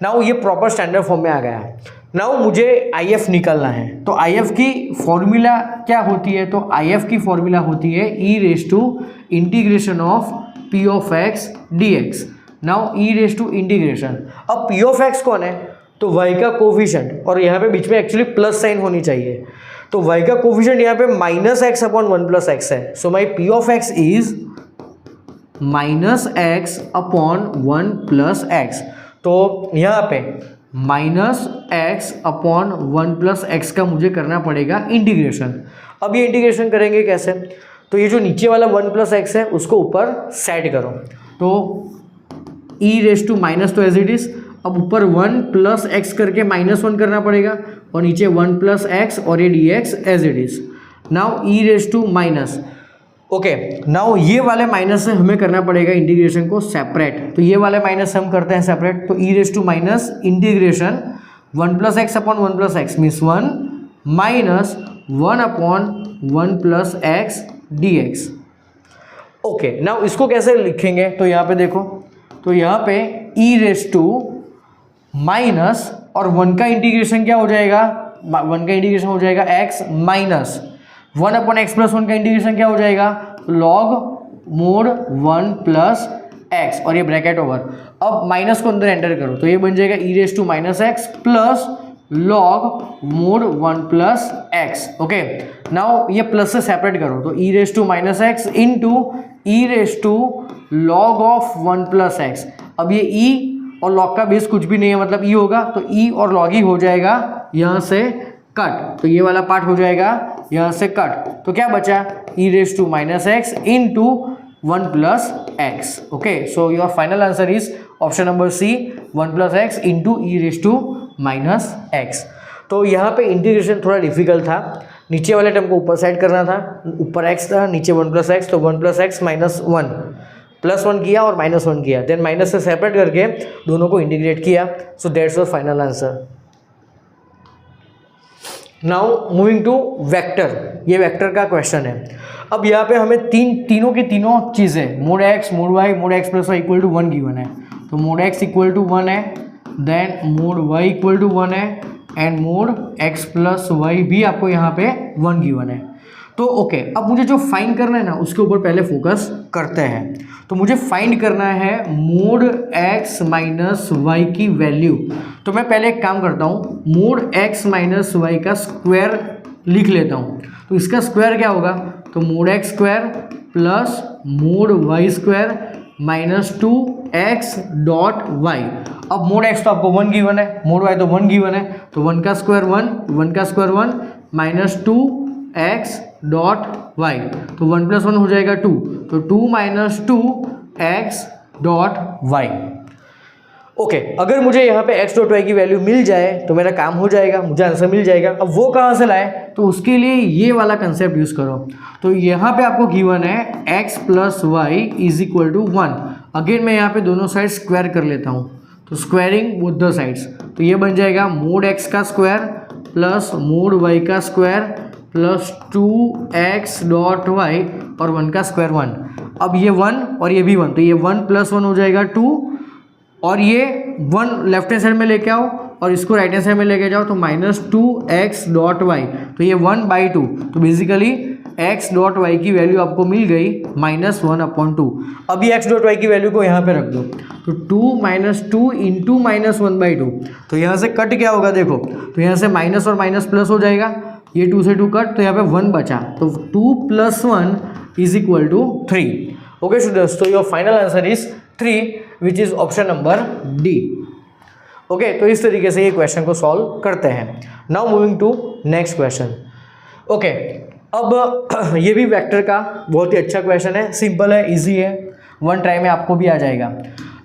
Now ये प्रॉपर स्टैंडर्ड फॉर्म में आ गया है। नाउ मुझे IF निकालना है, तो IF की फॉर्मूला क्या होती है, तो IF की फॉर्मूला होती है e⁻∫ of p of x dx। Now e⁻∫, अब p ऑफ x कौन है, तो y का कोफिशिएंट, और यहाँ पे बीच में एक्चुअली प्लस साइन होनी चाहिए, तो y का कोफिशिएंट यहाँ पे -x/1 + x है। सो माई p of x is -x/1 + x। तो यहाँ पे -x/1 + x का मुझे करना पड़ेगा इंटीग्रेशन। अब ये इंटीग्रेशन करेंगे कैसे, तो ये जो नीचे वाला 1 + x है उसको ऊपर सेट करो, तो e⁻⁻ तो एज इट इज, अब ऊपर 1 + x करके -1 करना पड़ेगा और नीचे 1 + x और ये dx as it is. Now e⁻⁻, okay, now ये वाले माइनस से हमें करना पड़ेगा इंटीग्रेशन को सेपरेट, तो ये वाले माइनस हम करते हैं सेपरेट, तो e⁻⁻ integration 1 + x/1 + x means 1 minus 1/1 + x dx। Okay, now इसको कैसे लिखेंगे, तो यहाँ पे देखो, तो यहाँ पे e⁻⁻ और 1 का इंटीग्रेशन क्या हो जाएगा, 1 का इंटीग्रेशन हो जाएगा x माइनस 1/x + 1 का इंटीग्रेशन क्या हो जाएगा log mod 1 + x और ये ब्रैकेट ओवर। अब माइनस को अंदर एंटर करो, तो ये बन जाएगा e⁻⁻x plus log mod 1 + x। Okay, now ये प्लस से सेपरेट करो, तो e⁻⁻x into e⁻log of 1 + x। अब ये e और log का बेस कुछ भी नहीं है, मतलब e होगा, तो e और log ही हो जाएगा यहाँ से कट, तो ये वाला पार्ट हो जाएगा यहाँ से कट, तो क्या बचा e⁻⁻x into 1 + x। Okay, so your final answer is option number C, 1 + x into e⁻⁻x। तो यहाँ पे इंटीग्रेशन थोड़ा डिफिकल्ट था, नीचे वाले टर्म को ऊपर साइड करना था, ऊपर x था, नीचे 1 + x, तो 1 + x माइनस 1 +1 किया और -1 किया, देन माइनस से सेपरेट करके दोनों को इंटीग्रेट किया, so that's your final answer. Now moving to vector, ये वेक्टर का क्वेश्चन है। अब यहाँ पे हमें तीनों की तीनों चीज़ें mod x, mod y, mod x + y equal to 1 given है, तो mod x इक्वल टू 1 है, then mod y equal to 1 है एंड mod x + y भी आपको यहाँ पे 1 गिवन है। तो ओके, अब मुझे जो फाइंड करना है ना उसके ऊपर पहले फोकस करते हैं। तो मुझे फाइंड करना है मोड x माइनस वाई की वैल्यू। तो मैं पहले एक काम करता हूँ, मोड x माइनस वाई का स्क्वायर लिख लेता हूँ। तो इसका स्क्वायर क्या होगा, तो mod x square plus mod y square minus 2x dot y. अब मोड x तो आपको 1 गिवन है, मोड y तो 1 गिवन है, तो 1 का स्क्वायर 1, 1 का square 1 minus 2x dot Y. तो 1 प्लस 1 हो जाएगा 2, तो 2 minus 2x dot Y. Okay, अगर मुझे यहाँ पे x डॉट वाई की वैल्यू मिल जाए तो मेरा काम हो जाएगा, मुझे आंसर मिल जाएगा। अब वो कहाँ से लाए, तो उसके लिए ये वाला कंसेप्ट यूज़ करो। तो यहाँ पे आपको गिवन है x plus y is equal to 1। Again मैं यहाँ पे दोनों साइड स्क्वायर कर लेता हूँ, तो स्क्वायरिंग बोथ द साइड्स, तो ये बन जाएगा मोड x का स्क्वायर प्लस मोड y का square plus 2x dot y और 1 का स्क्वायर 1। अब ये 1 और ये भी 1, तो ये 1 प्लस 1 हो जाएगा 2, और ये 1 लेफ्ट हैंड साइड में लेके आओ और इसको राइट हैंड साइड में लेके जाओ, तो माइनस 2x डॉट वाई, तो ये 1/2। तो बेसिकली x डॉट वाई की वैल्यू आपको मिल गई -1/2। अब ये x डॉट वाई की वैल्यू को यहाँ पे रख दो, तो 2 माइनस 2 इंटू -1/2। तो यहाँ से कट क्या होगा देखो, तो यहाँ से माइनस और माइनस प्लस हो जाएगा, ये 2 से 2 कट, तो यहाँ पे 1 बचा, तो 2 + 1 is equal to 3। Okay students, तो your final answer is 3 which is option number D. Okay, तो इस तरीके से ये क्वेश्चन को सॉल्व करते हैं। Now moving to next question. Okay, अब ये भी वेक्टर का बहुत ही अच्छा क्वेश्चन है, सिंपल है, इजी है, 1 ट्राई में आपको भी आ जाएगा।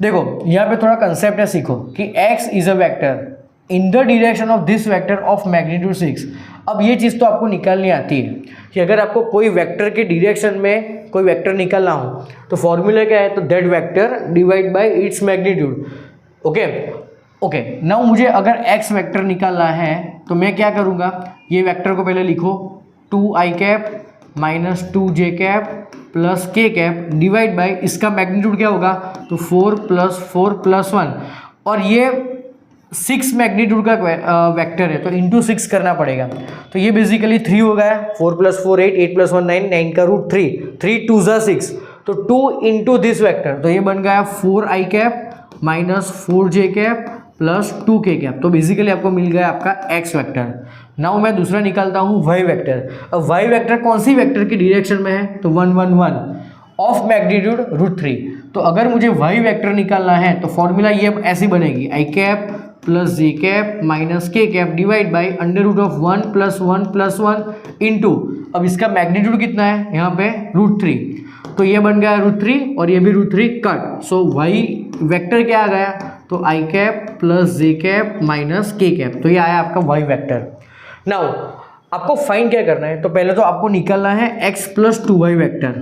देखो यहाँ पे थोड़ा कंसेप्ट है, सीखो कि x is a vector in the direction of this vector of magnitude 6। अब ये चीज़ तो आपको निकालनी आती है कि अगर आपको कोई वेक्टर के डायरेक्शन में कोई वेक्टर निकालना हो तो फॉर्मूला क्या है, तो that vector divide by its magnitude. Okay, now मुझे अगर x वेक्टर निकालना है तो मैं क्या करूँगा, ये वेक्टर को पहले लिखो 2i cap minus 2j cap plus k cap divide by इसका मैग्नीट्यूड क्या होगा, तो 4 + 4 + 1, और ये 6 मैग्नीट्यूड का वेक्टर है तो इंटू 6 करना पड़ेगा। तो ये बेसिकली 3 हो गया, 4 + 4 8, 8 + 1 9, 9 का रूट 3, 3 2 = 6, तो 2 इंटू दिस वेक्टर, तो ये बन गया 4i cap minus 4j cap plus 2k cap. तो बेसिकली आपको मिल गया आपका x वेक्टर। नाउ मैं दूसरा निकालता हूँ y वेक्टर। अब y वेक्टर कौन सी वेक्टर की डायरेक्शन में है, तो 1 1 1 ऑफ मैग्नीट्यूड √3। तो अगर मुझे y वेक्टर निकालना है तो फॉर्मूला ये ऐसी बनेगी, i cap plus j cap minus k cap divide by √1 + 1 + 1 into, अब इसका मैग्नीट्यूड कितना है यहाँ पे √3, तो ये बन गया √3 और ये भी √3 कट। सो y वेक्टर क्या आ गया, तो i cap plus j cap minus k cap, तो ये आया आपका y वेक्टर। नाउ आपको फाइंड क्या करना है, तो पहले तो आपको निकालना है x + 2y वेक्टर।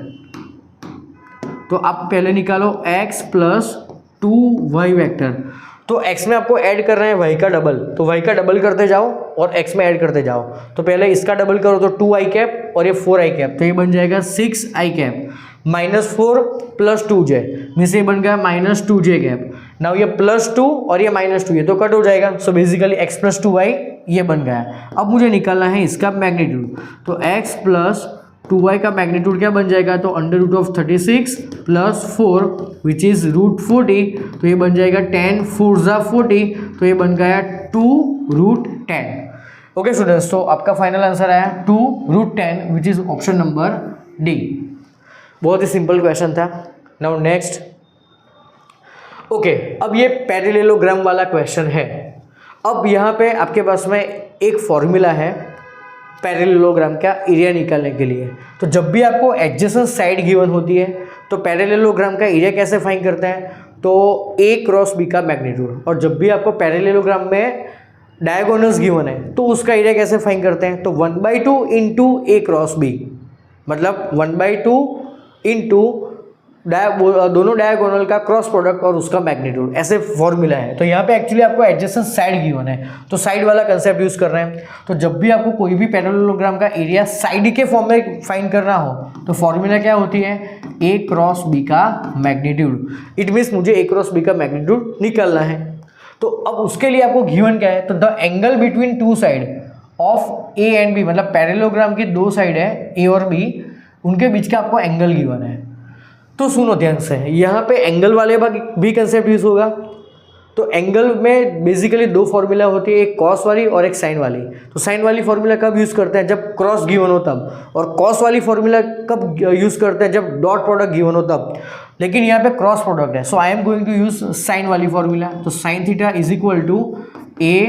तो आप पहले निकालो x + 2y वेक्टर। तो x में आपको ऐड करना है y का डबल, तो y का डबल करते जाओ और x में ऐड करते जाओ। तो पहले इसका डबल करो तो 2i कैप और ये 4i कैप, तो ये बन जाएगा 6i कैप माइनस 4 + 2j, में से बन गया माइनस 2j कैप। नाउ ये +2 और ये -2, ये तो कट हो जाएगा। सो बेसिकली x + 2y ये बन गया। अब मुझे निकालना है इसका मैग्नीट्यूड, तो x + 2y का मैग्नीट्यूड क्या बन जाएगा, तो √36 + 4 विच इज़ √40, तो ये बन जाएगा 10 4 = 40, तो ये बन गया 2√10। ओके स्टूडेंट्स, तो आपका फाइनल आंसर आया 2√10 which is option number D. बहुत ही सिंपल क्वेश्चन था। Now next. ओके, अब ये पैरेललोग्राम वाला क्वेश्चन है। अब यहाँ पे आपके पास में एक फॉर्मूला है पैरेललोग्राम का एरिया निकालने के लिए। तो जब भी आपको एडजेसेंट साइड गिवन होती है तो पैरेललोग्राम का एरिया कैसे फाइंड करते हैं, तो a क्रॉस b का मैग्नीट्यूड, और जब भी आपको पैरेललोग्राम में डायगोनल्स गिवन है तो उसका एरिया कैसे फाइंड करते हैं, तो 1/2 इंटू a क्रॉस b, मतलब 1/2 इंटू दोनों डायगोनल का क्रॉस प्रोडक्ट और उसका मैग्नीट्यूड, ऐसे फॉर्मूला है। तो यहाँ पे एक्चुअली आपको एडजेसेंट साइड गिवन है तो साइड वाला कंसेप्ट यूज कर रहे हैं। तो जब भी आपको कोई भी पैरेललोग्राम का एरिया साइड के फॉर्म में फाइंड करना हो तो फॉर्मूला क्या होती है, a क्रॉस b का मैग्नीट्यूड। इट मीन्स मुझे a क्रॉस b का मैग्नीट्यूड निकालना है। तो अब उसके लिए आपको गिवन क्या है, तो the angle between two side of A and B, मतलब पैरेललोग्राम की दो साइड है ए और बी, उनके बीच का आपको एंगल गिवन है। तो सुनो ध्यान से, यहाँ पे एंगल वाले भी कंसेप्ट यूज होगा। तो एंगल में बेसिकली दो फॉर्मूला होती है, एक कॉस वाली और एक साइन वाली। तो साइन वाली फॉर्मूला कब यूज़ करते हैं, जब क्रॉस गिवन हो तब, और कॉस वाली फॉर्मूला कब यूज़ करते हैं, जब डॉट प्रोडक्ट गिवन हो तब। लेकिन यहाँ पे क्रॉस प्रोडक्ट है, so I am going to use sine वाली फॉर्मूला। तो sine theta is equal to A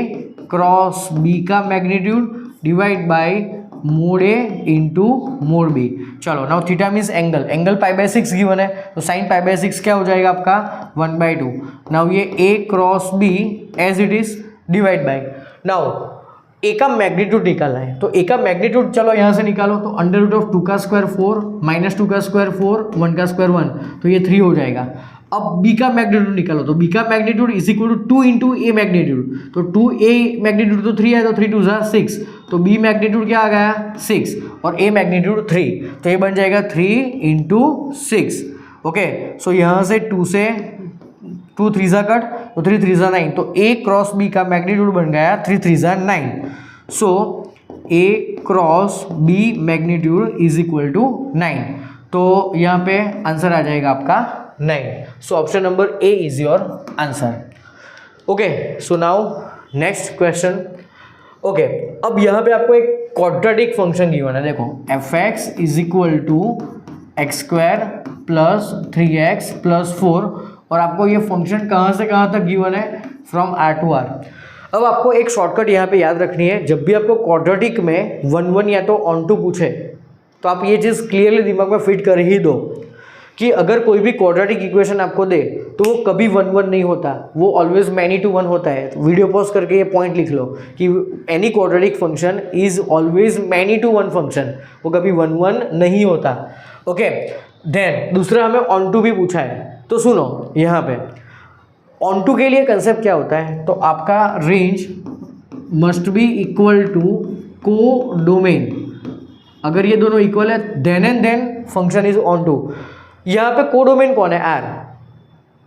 cross B का magnitude divide by mod A into mod B. चलो now theta means angle, angle π/6 given है, तो sign π/6 क्या हो जाएगा आपका 1/2। नाउ ये A cross B as it is divide by, now A का मैग्नीट्यूड निकालना है। तो ए का मैग्नीट्यूड चलो यहाँ से निकालो, तो अंडर रूट ऑफ 2 का स्क्वायर 4 माइनस 2 का स्क्वायर 4 1 का स्क्वायर 1, तो ये 3 हो जाएगा। अब b का मैग्नीट्यूड निकालो, तो b का magnitude is equal to 2 into A magnitude, तो 2a मैग्नीट्यूड तो 3 है, तो 3 2 जा 6, तो b मैग्नीट्यूड क्या आ गया 6 और a मैग्नीट्यूड 3, तो ये बन जाएगा 3 इंटू 6। ओके, सो यहाँ से 2 3 जा कट, तो 3 3 जा 9, तो a क्रॉस b का मैग्नीट्यूड बन गया 3 3 जा 9। So a cross b magnitude is equal to 9, तो यहाँ पे आंसर आ जाएगा आपका 9। So option number A is your answer. Okay, so now next question. Okay, अब यहाँ पे आपको एक क्वाड्रेटिक फंक्शन गिवन है, देखो f(x) is equal to x square plus 3x plus 4, और आपको ये फंक्शन कहाँ से कहाँ तक गिवन है, फ्रॉम r टू r। अब आपको एक शॉर्टकट यहाँ पे याद रखनी है, जब भी आपको क्वाड्रेटिक में 1 1 या तो ऑन टू पूछे तो आप ये चीज़ क्लियरली दिमाग में फिट कर ही दो कि अगर कोई भी क्वाड्रेटिक इक्वेशन आपको दे तो वो कभी 1 1 नहीं होता, वो ऑलवेज मैनी टू 1 होता है। तो वीडियो पॉज करके ये पॉइंट लिख लो कि any quadratic function is always many to 1 function, वो कभी 1 1 नहीं होता। ओके, देन दूसरा हमें ऑन टू भी पूछा है, तो सुनो यहाँ पे ऑन टू के लिए कंसेप्ट क्या होता है, तो आपका range must be equal to codomain. अगर ये दोनों इक्वल है then and then function is onto. यहाँ पे को डोमेन कौन है, आर।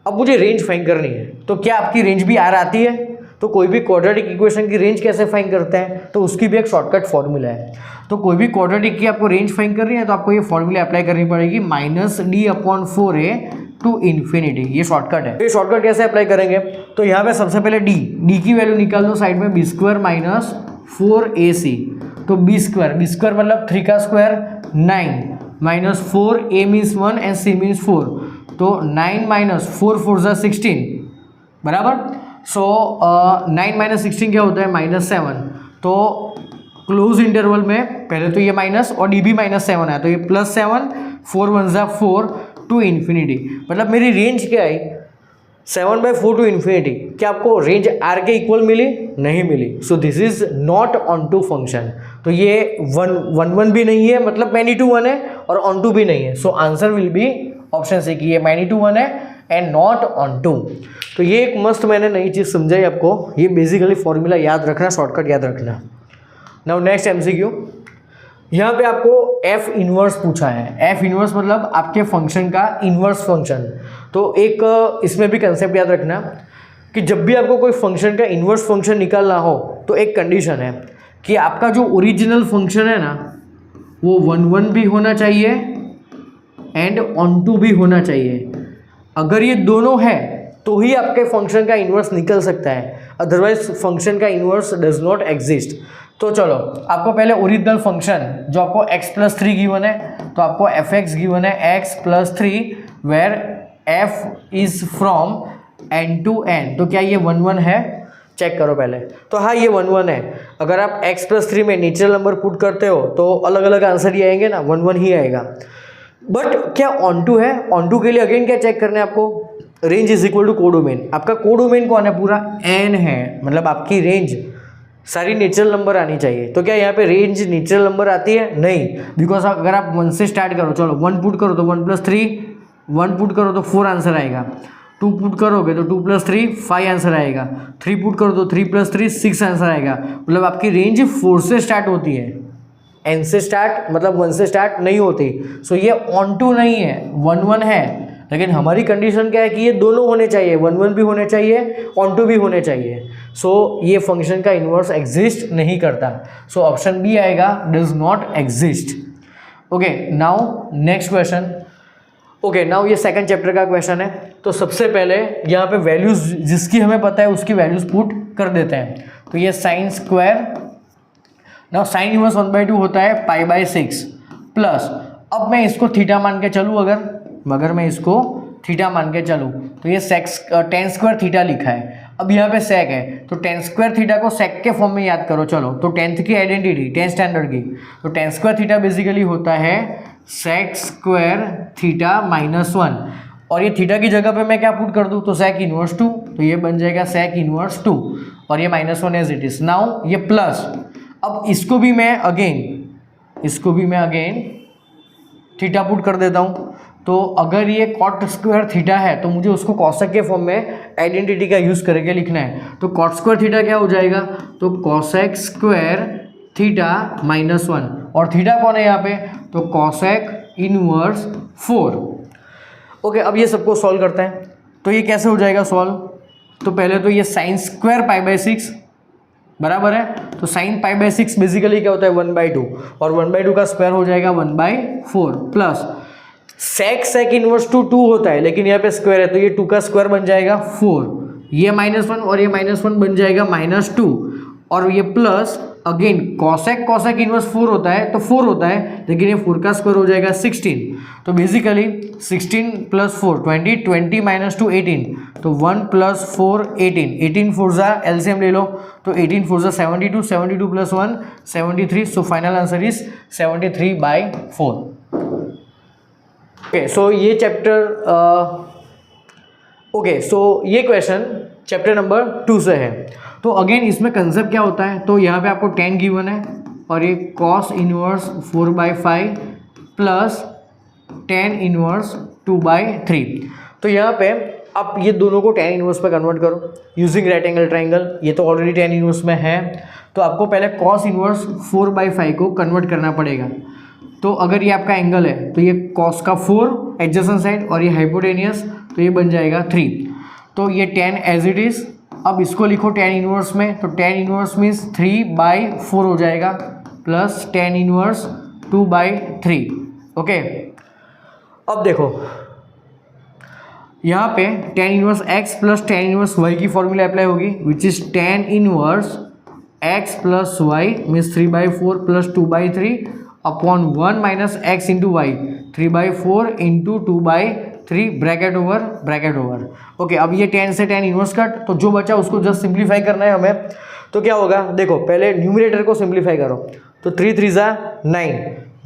अब मुझे रेंज फाइंड करनी है, तो क्या आपकी रेंज भी आर आती है, तो कोई भी क्वाड्रेटिक इक्वेशन की रेंज कैसे फाइंड करते हैं, तो उसकी भी एक शॉर्टकट फॉर्मूला है। तो कोई भी क्वाड्रेटिक की आपको रेंज फाइंड करनी है तो आपको ये फॉर्मूला अप्लाई करनी पड़ेगी, -d/4a टू इन्फिनिटी, ये शॉर्टकट है। ये शॉर्टकट कैसे अप्लाई करेंगे, तो यहाँ पे सबसे पहले डी की वैल्यू निकाल दो साइड में, b² माइनस 4ac, तो b² मतलब 3 का square 9 minus 4a means 1 and c means 4, तो 9 माइनस 4 4 जा 16 बराबर। सो 9 माइनस 16 क्या होता है -7, तो क्लोज इंटरवल में पहले तो ये माइनस और डी भी -7 है, तो ये +7 4 1 जा 4 टू इन्फिनिटी, मतलब मेरी रेंज क्या आई 7/4 टू इन्फिनिटी। क्या आपको रेंज आर के इक्वल मिली, नहीं मिली, so this is not onto function. तो ये 1 1 भी नहीं है, मतलब मैनी टू 1 है, और ऑन टू भी नहीं है, so answer will be option से कि ये मैनी टू 1 है एंड नॉट ऑन टू। तो ये एक मस्त मैंने नई चीज़ समझाई आपको, ये बेसिकली फॉर्मूला याद रखना, शॉर्टकट याद रखना। नाउ नेक्स्ट एमसीक्यू, यहाँ पे आपको एफ इनवर्स पूछा है। एफ इनवर्स मतलब आपके फंक्शन का इनवर्स फंक्शन। तो एक इसमें भी कंसेप्ट याद रखना कि जब भी आपको कोई फंक्शन का इनवर्स फंक्शन निकालना हो तो एक कंडीशन है कि आपका जो ओरिजिनल फंक्शन है ना वो 1 1 भी होना चाहिए एंड ऑन टू भी होना चाहिए। अगर ये दोनों है तो ही आपके फंक्शन का इनवर्स निकल सकता है, अदरवाइज फंक्शन का इनवर्स डज नॉट एग्जिस्ट। तो चलो आपको पहले ओरिजिनल फंक्शन जो आपको x+3 गिवन है, तो आपको f(x) गिवन है x+3 where f is from n to n। तो क्या ये 1 1 है, चेक करो पहले। तो हाँ ये 1 1 है। अगर आप x+3 में नेचुरल नंबर पुट करते हो तो अलग अलग आंसर ही आएंगे ना, 1 1 ही आएगा। बट क्या ऑन टू है, ऑन टू के लिए अगेन क्या चेक करना है आपको, range is equal to codomain. आपका कोडोमेन कौन है, पूरा n है, मतलब आपकी रेंज सारी नेचुरल नंबर आनी चाहिए। तो क्या यहाँ पे रेंज नेचुरल नंबर आती है, नहीं, बिकॉज अगर आप 1 से स्टार्ट करो, चलो 1 पुट करो तो 1+3, 1 पुट करो तो 4 आंसर आएगा, 2 पुट करोगे तो 2+3 5 आंसर आएगा, 3 पुट करो तो 3+3 6 आंसर आएगा। मतलब आपकी रेंज 4 से स्टार्ट होती है, n से स्टार्ट मतलब 1 से स्टार्ट नहीं होती। सो ये ऑन टू नहीं है, 1 1 है। लेकिन हमारी कंडीशन क्या है कि ये दोनों होने चाहिए, 1 भी होने चाहिए, ऑन टू भी होने चाहिए। सो ये फंक्शन का इन्वर्स एग्जिस्ट नहीं करता। सो ऑप्शन बी आएगा, does not exist. Okay, now next question. Okay, now ये सेकंड चैप्टर का क्वेश्चन है। तो सबसे पहले यहाँ पे वैल्यूज जिसकी हमें पता है उसकी वैल्यूज पुट कर देते हैं। तो ये sine square, now sine inverse 1/2 होता है π/6 प्लस, अब मैं इसको थीटा मान के चलूँ, अगर मैं इसको थीटा मान के चलूँ तो ये tan स्क्वायर थीटा लिखा है। अब यहाँ पे सेक है तो tan स्क्वायर थीटा को सेक के फॉर्म में याद करो। चलो, तो 10th की आइडेंटिटी, 10th स्टैंडर्ड की, तो tan स्क्वायर थीटा बेसिकली होता है सेक स्क्वायर थीटा -1, और ये थीटा की जगह पे मैं क्या पुट कर दूँ, तो सेक इनवर्स 2, तो ये बन जाएगा सेक इनवर्स 2, और ये -1 एज इट इज। नाउ ये प्लस, अब इसको भी मैं अगेन थीटा पुट कर देता हूँ। तो अगर ये कॉट स्क्वायर थीटा है तो मुझे उसको कॉसेक के फॉर्म में आइडेंटिटी का यूज़ करके लिखना है। तो कॉट स्क्वायर थीटा क्या हो जाएगा, तो कॉसेक स्क्वायर थीटा -1, और थीटा कौन है यहाँ पे, तो कॉसेक इनवर्स 4। ओके, अब ये सबको सॉल्व करते हैं। तो ये कैसे हो जाएगा सॉल्व, तो पहले तो ये साइन स्क्वायर π/6 बराबर है, तो साइन π/6 बेसिकली क्या होता है 1/2, और 1/2 का स्क्वायर हो जाएगा 1/4 प्लस सेक इनवर्स 2 होता है, लेकिन यहाँ पे स्क्वायर है तो ये 2 का स्क्वायर बन जाएगा 4, ये -1 और ये -1 बन जाएगा -2, और ये प्लस अगेन कॉसेक इनवर्स 4 होता है तो 4 होता है, लेकिन ये 4 का स्क्वायर हो जाएगा 16। तो बेसिकली 16 + 4 20, 20 - 2 18, तो 1 + 4 18, 18 4 जा एलसीएम ले लो, तो 18 4 जा 72, 72 + 1 73, so final answer is 73/4। Okay, so ये चैप्टर सो ये क्वेश्चन चैप्टर नंबर 2 से है। तो अगेन इसमें कंसेप्ट क्या होता है, तो यहाँ पे आपको tan गिवन है, और ये cos inverse 4/5 plus tan inverse 2/3। तो यहाँ पे आप ये दोनों को tan इनवर्स पे कन्वर्ट करो यूजिंग राइट एंगल ट्राइंगल। ये तो ऑलरेडी tan इनवर्स में है, तो आपको पहले cos इनवर्स 4/5 को कन्वर्ट करना पड़ेगा। तो अगर ये आपका एंगल है तो ये cos का 4 एडजेसेंट साइड, और ये हाइपोटेनियस, तो ये बन जाएगा 3। तो ये tan एज इट इज, अब इसको लिखो tan इनवर्स में, तो tan इनवर्स मीन्स 3/4 हो जाएगा प्लस tan इनवर्स 2/3। ओके, अब देखो यहाँ पे tan inverse x plus tan inverse y की फॉर्मूला अप्लाई होगी, which is tan inverse x plus y means 3/4 plus 2/3 upon 1 minus x into y, 3/4 into 2/3 bracket over. Okay, अब ये tan से tan inverse cut, तो जो बचा उसको just simplify करना है हमें। तो क्या होगा, देखो पहले न्यूमरेटर को सिंप्लीफाई करो, तो 3 3 जा 9,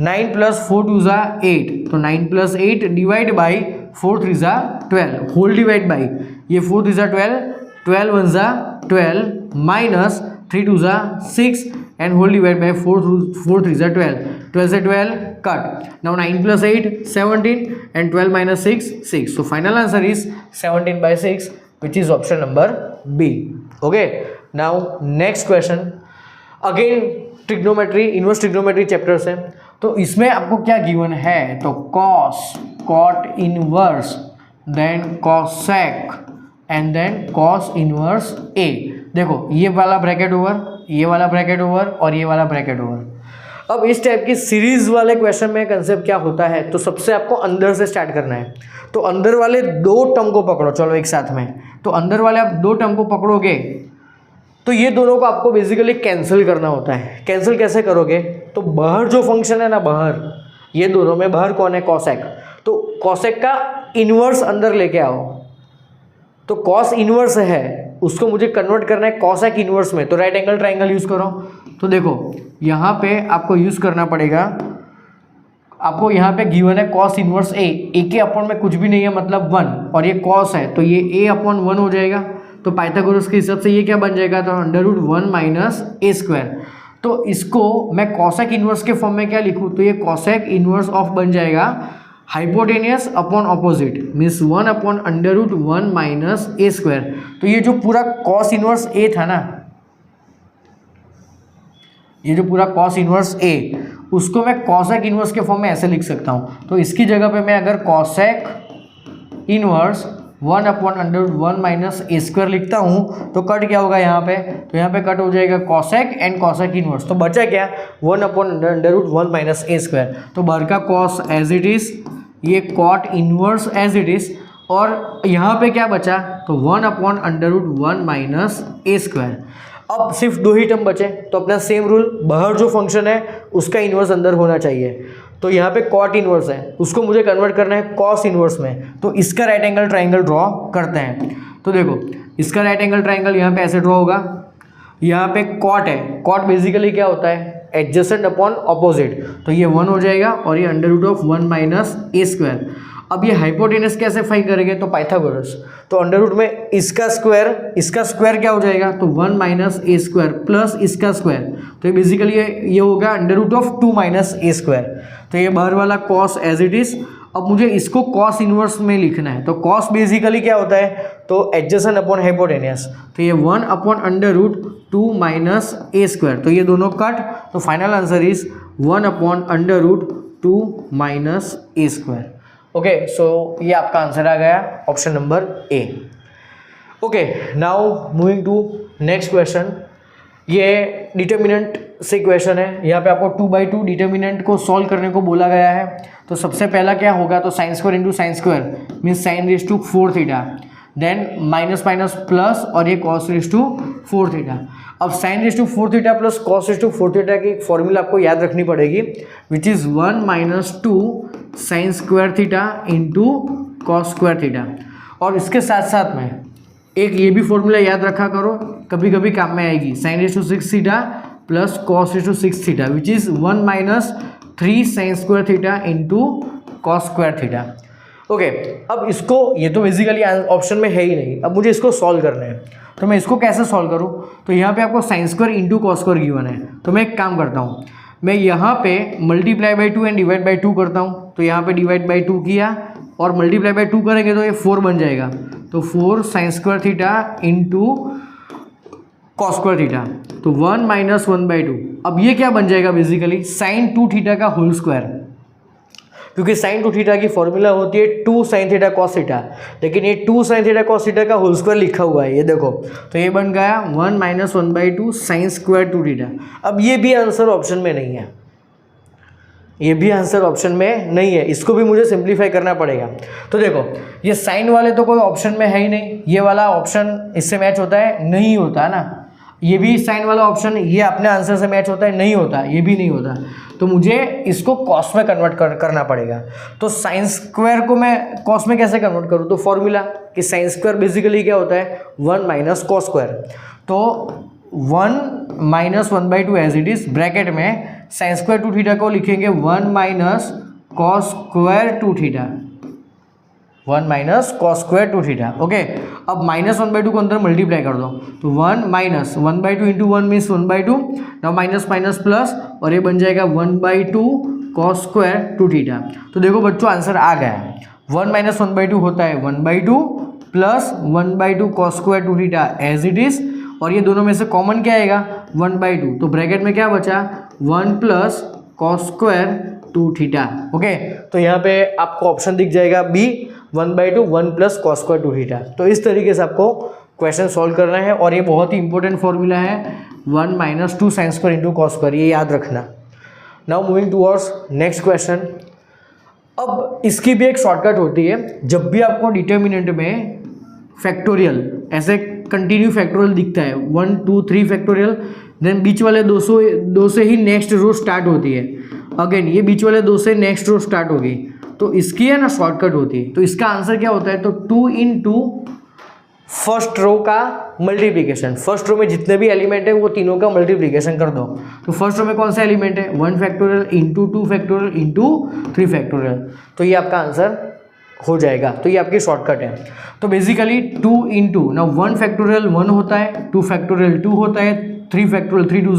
9 + 4 2 जा 8, तो 9 + 8 डिवाइड बाई 4 3 जा 12 होल डिवाइड बाई ये 4 3 जा 12, 12 1 जा 12 माइनस 3 2 जा 6 एंड होल डिवाइड बाई 4 3 जा 12, 12 से 12 cut. Now 9 + 8 17 and 12 - 6 6, so final answer is 17/6 which is option number B. Okay, now next question again trigonometry, inverse trigonometry chapter से। तो इसमें आपको क्या गिवन है, तो cot inverse, then cosec and then cos inverse A. देखो ये वाला ब्रैकेट ओवर, ये वाला ब्रैकेट ओवर, और ये वाला ब्रैकेट ओवर। अब इस टाइप की सीरीज वाले क्वेश्चन में कंसेप्ट क्या होता है, तो सबसे आपको अंदर से स्टार्ट करना है। तो अंदर वाले 2 टर्म को पकड़ो, चलो एक साथ में। तो अंदर वाले आप 2 टर्म को पकड़ोगे तो ये दोनों को आपको बेसिकली कैंसिल करना होता है। कैंसिल कैसे करोगे, तो बाहर जो फंक्शन है ना, बाहर ये दोनों में बाहर कौन है, कॉसेक, तो कॉसेक का इनवर्स अंदर लेके आओ। तो कॉस इनवर्स है उसको मुझे कन्वर्ट करना है कॉसेक इनवर्स में, तो राइट एंगल ट्राइंगल यूज करो। तो देखो यहाँ पे आपको यूज करना पड़ेगा, आपको यहाँ पे गिवन है कॉस इनवर्स ए के अपॉन में कुछ भी नहीं है मतलब 1, और ये कॉस है तो ये a/1 हो जाएगा। तो पाइथागोरस के हिसाब से ये क्या बन जाएगा, तो √1 - a²। तो इसको मैं कॉसेक इनवर्स के फॉर्म में क्या लिखूँ, तो ये कॉसेक इनवर्स ऑफ बन जाएगा hypotenuse upon opposite means 1/√1 - a²। तो ये जो पूरा कॉस इनवर्स ए था ना, ये जो पूरा कॉस इनवर्स ए, उसको मैं कॉसेक इनवर्स के फॉर्म में ऐसे लिख सकता हूँ। तो इसकी जगह पे मैं अगर cosec inverse 1/√1 minus A square लिखता हूँ तो कट क्या होगा यहाँ पे, तो यहाँ पे कट हो जाएगा कॉसेक एंड कॉसेक इनवर्स, तो बचा क्या 1/√1 माइनस ए स्क्वायर, तो बाहर का कॉस एज इट इज, ये cot inverse as it is, और यहाँ पे क्या बचा तो 1/√1 माइनस ए स्क्वायर। अब सिर्फ दो ही टर्म बचे, तो अपना सेम रूल, बाहर जो फंक्शन है उसका इन्वर्स अंदर होना चाहिए, तो यहाँ पे कॉट इनवर्स है, उसको मुझे कन्वर्ट करना है कॉस इनवर्स में, तो इसका राइट एंगल ट्राइंगल ड्रॉ करते हैं। तो देखो इसका राइट एंगल ट्राइंगल यहाँ पे ऐसे ड्रॉ होगा, यहाँ पे कॉट है, कॉट बेसिकली क्या होता है एडजेसेंट अपॉन ऑपोजिट, तो ये 1 हो जाएगा और ये √1 माइनस ए स्क्वायर। अब ये हाइपोटेनस कैसे फाइंड करेंगे, तो पाइथागोरस, तो अंडर रूट में इसका स्क्वायर क्या हो जाएगा, तो 1 माइनस ए स्क्वायर प्लस इसका स्क्वायर, तो ये बेसिकली ये होगा √2 माइनस ए स्क्वायर, तो ये बाहर वाला कॉस एज इट इज। अब मुझे इसको कॉस इनवर्स में लिखना है, तो कॉस बेसिकली क्या होता है, तो एडजेसेंट अपॉन हाइपोटेनस, तो ये 1/√2 माइनस ए स्क्वायर, तो ये दोनों कट, तो final answer is 1/√2 minus A square. Okay, so ये आपका आंसर आ गया option number A. Okay, now moving to next question. ये डिटर्मिनेंट से क्वेश्चन है, यहाँ पे आपको 2/2 डिटर्मिनेंट को सॉल्व करने को बोला गया है। तो सबसे पहला क्या होगा, तो sin square into sine square means sine raise to 4 theta, then minus minus plus और ये कॉस रेज टू 4 थीटा। अब sine raise to 4 theta plus cos raise to 4 theta की एक फॉर्मूला आपको याद रखनी पड़ेगी, which is 1 - 2 sine square theta into cos square theta. और इसके साथ साथ में एक ये भी फॉर्मूला याद रखा करो, कभी कभी काम में आएगी, sine raise to 6 theta plus cos raise to 6 theta, which is 1 - 3 sine square theta into cos square theta. Okay, अब इसको, ये तो बेसिकली ऑप्शन में है ही नहीं, अब मुझे इसको सॉल्व करना है, तो मैं इसको कैसे सॉल्व करूँ, तो यहाँ पे आपको sine square into cos square given है, तो मैं एक काम करता हूँ, मैं यहाँ पे multiply by 2 and divide by 2 करता हूँ, तो यहाँ पे डिवाइड बाई 2 किया और मल्टीप्लाई बाई 2 करेंगे तो ये 4 बन जाएगा, तो 4 sign square theta into cos square theta, तो 1 - 1/2। अब ये क्या बन जाएगा बेसिकली साइन 2 थीटा का होल स्क्वायर, क्योंकि साइन 2 थीटा की फॉर्मूला होती है 2 साइन थीटा कॉस थीटा, लेकिन ये 2 साइन थीटा कॉस थीटा का होल स्क्वायर लिखा हुआ है, ये देखो, तो ये बन गया 1 - 1/2 साइन स्क्वायर 2 थीटा। अब ये भी आंसर ऑप्शन में नहीं है, ये भी आंसर ऑप्शन में नहीं है, इसको भी मुझे सिंप्लीफाई करना पड़ेगा। तो देखो ये साइन वाले तो कोई ऑप्शन में है ही नहीं, ये वाला ऑप्शन इससे मैच होता है, नहीं होता ना, ये भी साइन वाला ऑप्शन ये अपने आंसर से मैच होता है, नहीं होता, ये भी नहीं होता, तो मुझे इसको कॉस में कन्वर्ट करना पड़ेगा। तो साइन स्क्वायर को मैं कॉस में कैसे कन्वर्ट करूँ, तो फॉर्मूला कि साइन स्क्वायर बेसिकली क्या होता है 1 माइनस कॉस स्क्वायर, तो 1 - 1/2 एज इट इज, ब्रैकेट में साइन स्क्वायर 2 थीटा को लिखेंगे 1 minus cos square 2 theta, 1 minus cos square 2 theta. Okay, अब -1/2 को अंदर मल्टीप्लाई कर दो, तो 1 - 1/2 into 1 means 1/2, now minus minus plus और ये बन जाएगा 1/2 कॉस स्क्वायर 2 थीटा। तो देखो बच्चों आंसर आ गया है, 1 - 1/2 होता है 1/2 plus 1/2 cos square 2 theta as it is, और ये दोनों में से कॉमन क्या आएगा 1/2, तो ब्रैकेट में क्या बचा 1 plus cos square 2 theta. Okay, तो यहाँ पे आपको ऑप्शन दिख जाएगा B 1/2 1 plus cos square 2 theta. तो इस तरीके से आपको क्वेश्चन सॉल्व करना है, और ये बहुत ही इंपॉर्टेंट फॉर्मूला है 1 - 2 sine square into cos square, ये याद रखना। Now moving towards next question. अब इसकी भी एक शॉर्टकट होती है, जब भी आपको डिटर्मिनेंट में फैक्टोरियल ऐसे कंटिन्यू फैक्टोरियल दिखता है 1 2 3 फैक्टोरियल, देन बीच वाले 2 से ही नेक्स्ट रो स्टार्ट होती है, अगेन ये बीच वाले 2 से नेक्स्ट रो स्टार्ट होगी, तो इसकी है ना शॉर्टकट होती है। तो इसका आंसर क्या होता है, तो 2 × फर्स्ट रो का मल्टीप्लिकेशन, फर्स्ट रो में जितने भी एलिमेंट है वो तीनों का मल्टीप्लिकेशन कर दो। तो फर्स्ट रो में कौन सा एलिमेंट है 1 factorial into 2 factorial into 3 factorial, तो ये आपका आंसर हो जाएगा। तो ये आपकी शॉर्टकट है। तो बेसिकली 2 × ना 1 फैक्टोरियल 1 होता है, 2 फैक्टोरियल 2 होता है, 3 फैक्टोरियल 3 2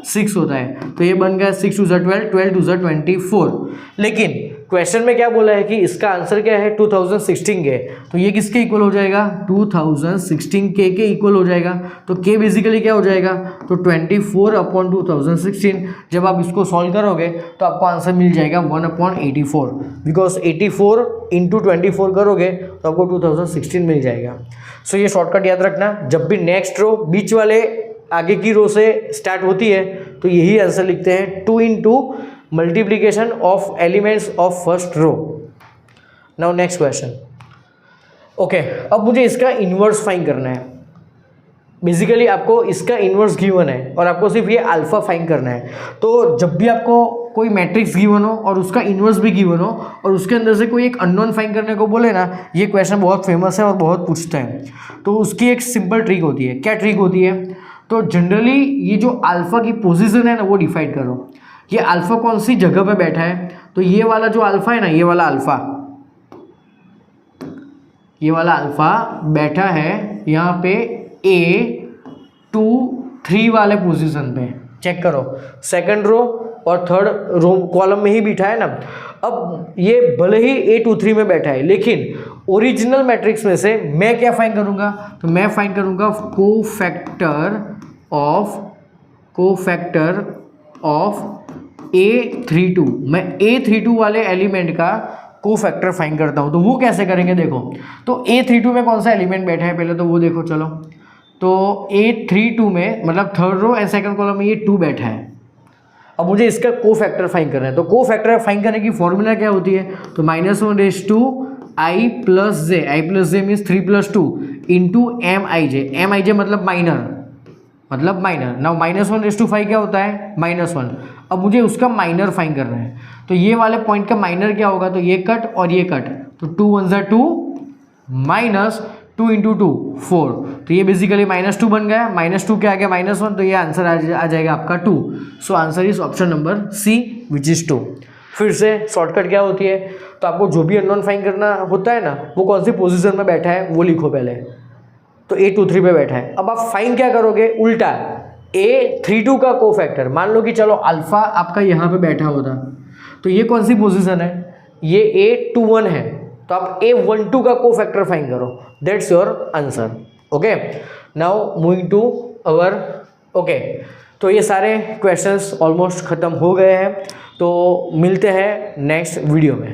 6 होता है, तो ये बन गया 6 2 12, 12 2 24। लेकिन क्वेश्चन में क्या बोला है कि इसका आंसर क्या है 2016 के, तो ये किसके इक्वल हो जाएगा 2016 के इक्वल हो जाएगा। तो के बेसिकली क्या हो जाएगा, तो 24/2016। जब आप इसको सॉल्व करोगे तो आपको आंसर मिल जाएगा 1/84, बिकॉज 84 इंटू 24 करोगे तो आपको 2016 मिल जाएगा। सो ये शॉर्टकट याद रखना, जब भी नेक्स्ट रो बीच वाले आगे की रो से स्टार्ट होती है तो यही आंसर लिखते हैं 2 into multiplication of elements of first row. Now next question. Okay, अब मुझे इसका इन्वर्स फाइंड करना है। बेसिकली आपको इसका इन्वर्स गिवन है और आपको सिर्फ ये अल्फा फाइंड करना है। तो जब भी आपको कोई मैट्रिक्स गिवन हो और उसका इन्वर्स भी गिवन हो और उसके अंदर से कोई एक अननोन फाइंड करने को बोले ना, ये क्वेश्चन बहुत फेमस है और बहुत पूछता है। तो उसकी एक सिंपल ट्रिक होती है। क्या ट्रिक होती है, तो जनरली ये जो अल्फा की पोजीशन है ना वो डिफाइड करो। ये अल्फा कौन सी जगह पे बैठा है, तो ये वाला जो अल्फा है ना, ये वाला अल्फा बैठा है यहाँ पे A2-3 वाले पोजीशन पे। चेक करो, सेकंड रो और थर्ड रो कॉलम में ही बैठा है ना। अब ये भले ही A2-3 में बैठा है, लेकिन ओरिजिनल मैट्रिक्स में से मैं क्या फाइंड करूंगा, तो मैं फाइंड करूंगा कोफैक्टर ऑफ A32। मैं A32 वाले एलिमेंट का कोफैक्टर फाइंड करता हूं। तो वो कैसे करेंगे देखो, तो A32 में कौन सा एलिमेंट बैठा है पहले तो वो देखो। चलो, तो A32 में मतलब third row and second column में ये 2 बैठा है। अब मुझे इसका कोफैक्टर फाइंड करना है। तो कोफैक्टर फाइंड करने की फॉर्मूला क्या होती है, तो -1/i + j, i + j means 3 + 2 into MIJ मतलब माइनर। नाउ -1/5 क्या होता है, -1। अब मुझे उसका माइनर फाइंड करना है। तो ये वाले पॉइंट का माइनर क्या होगा, तो ये कट और ये कट, तो 2 1 = 2 -2 × 2 4। तो ये बेसिकली -2 बन गया, -2 के आगे -1, तो ये आंसर आ जाएगा आपका 2। So answer is option number C which is 2। फिर से शॉर्टकट क्या होती है, तो आपको जो भी अननोन फाइंड करना होता है ना, वो कौन सी पोजीशन में बैठा है वो लिखो पहले। तो A23 पे बैठा है। अब आप फाइंड क्या करोगे, उल्टा A32 का कोफैक्टर। मान लो कि चलो अल्फा आपका यहाँ पे बैठा होता, तो ये कौन सी पोजीशन है, ये A21 है, तो आप A12 का कोफैक्टर फाइंड करो। That's your answer. Okay, now moving to our okay. तो ये सारे क्वेश्चंस ऑलमोस्ट ख़त्म हो गए हैं, तो मिलते हैं नेक्स्ट वीडियो में।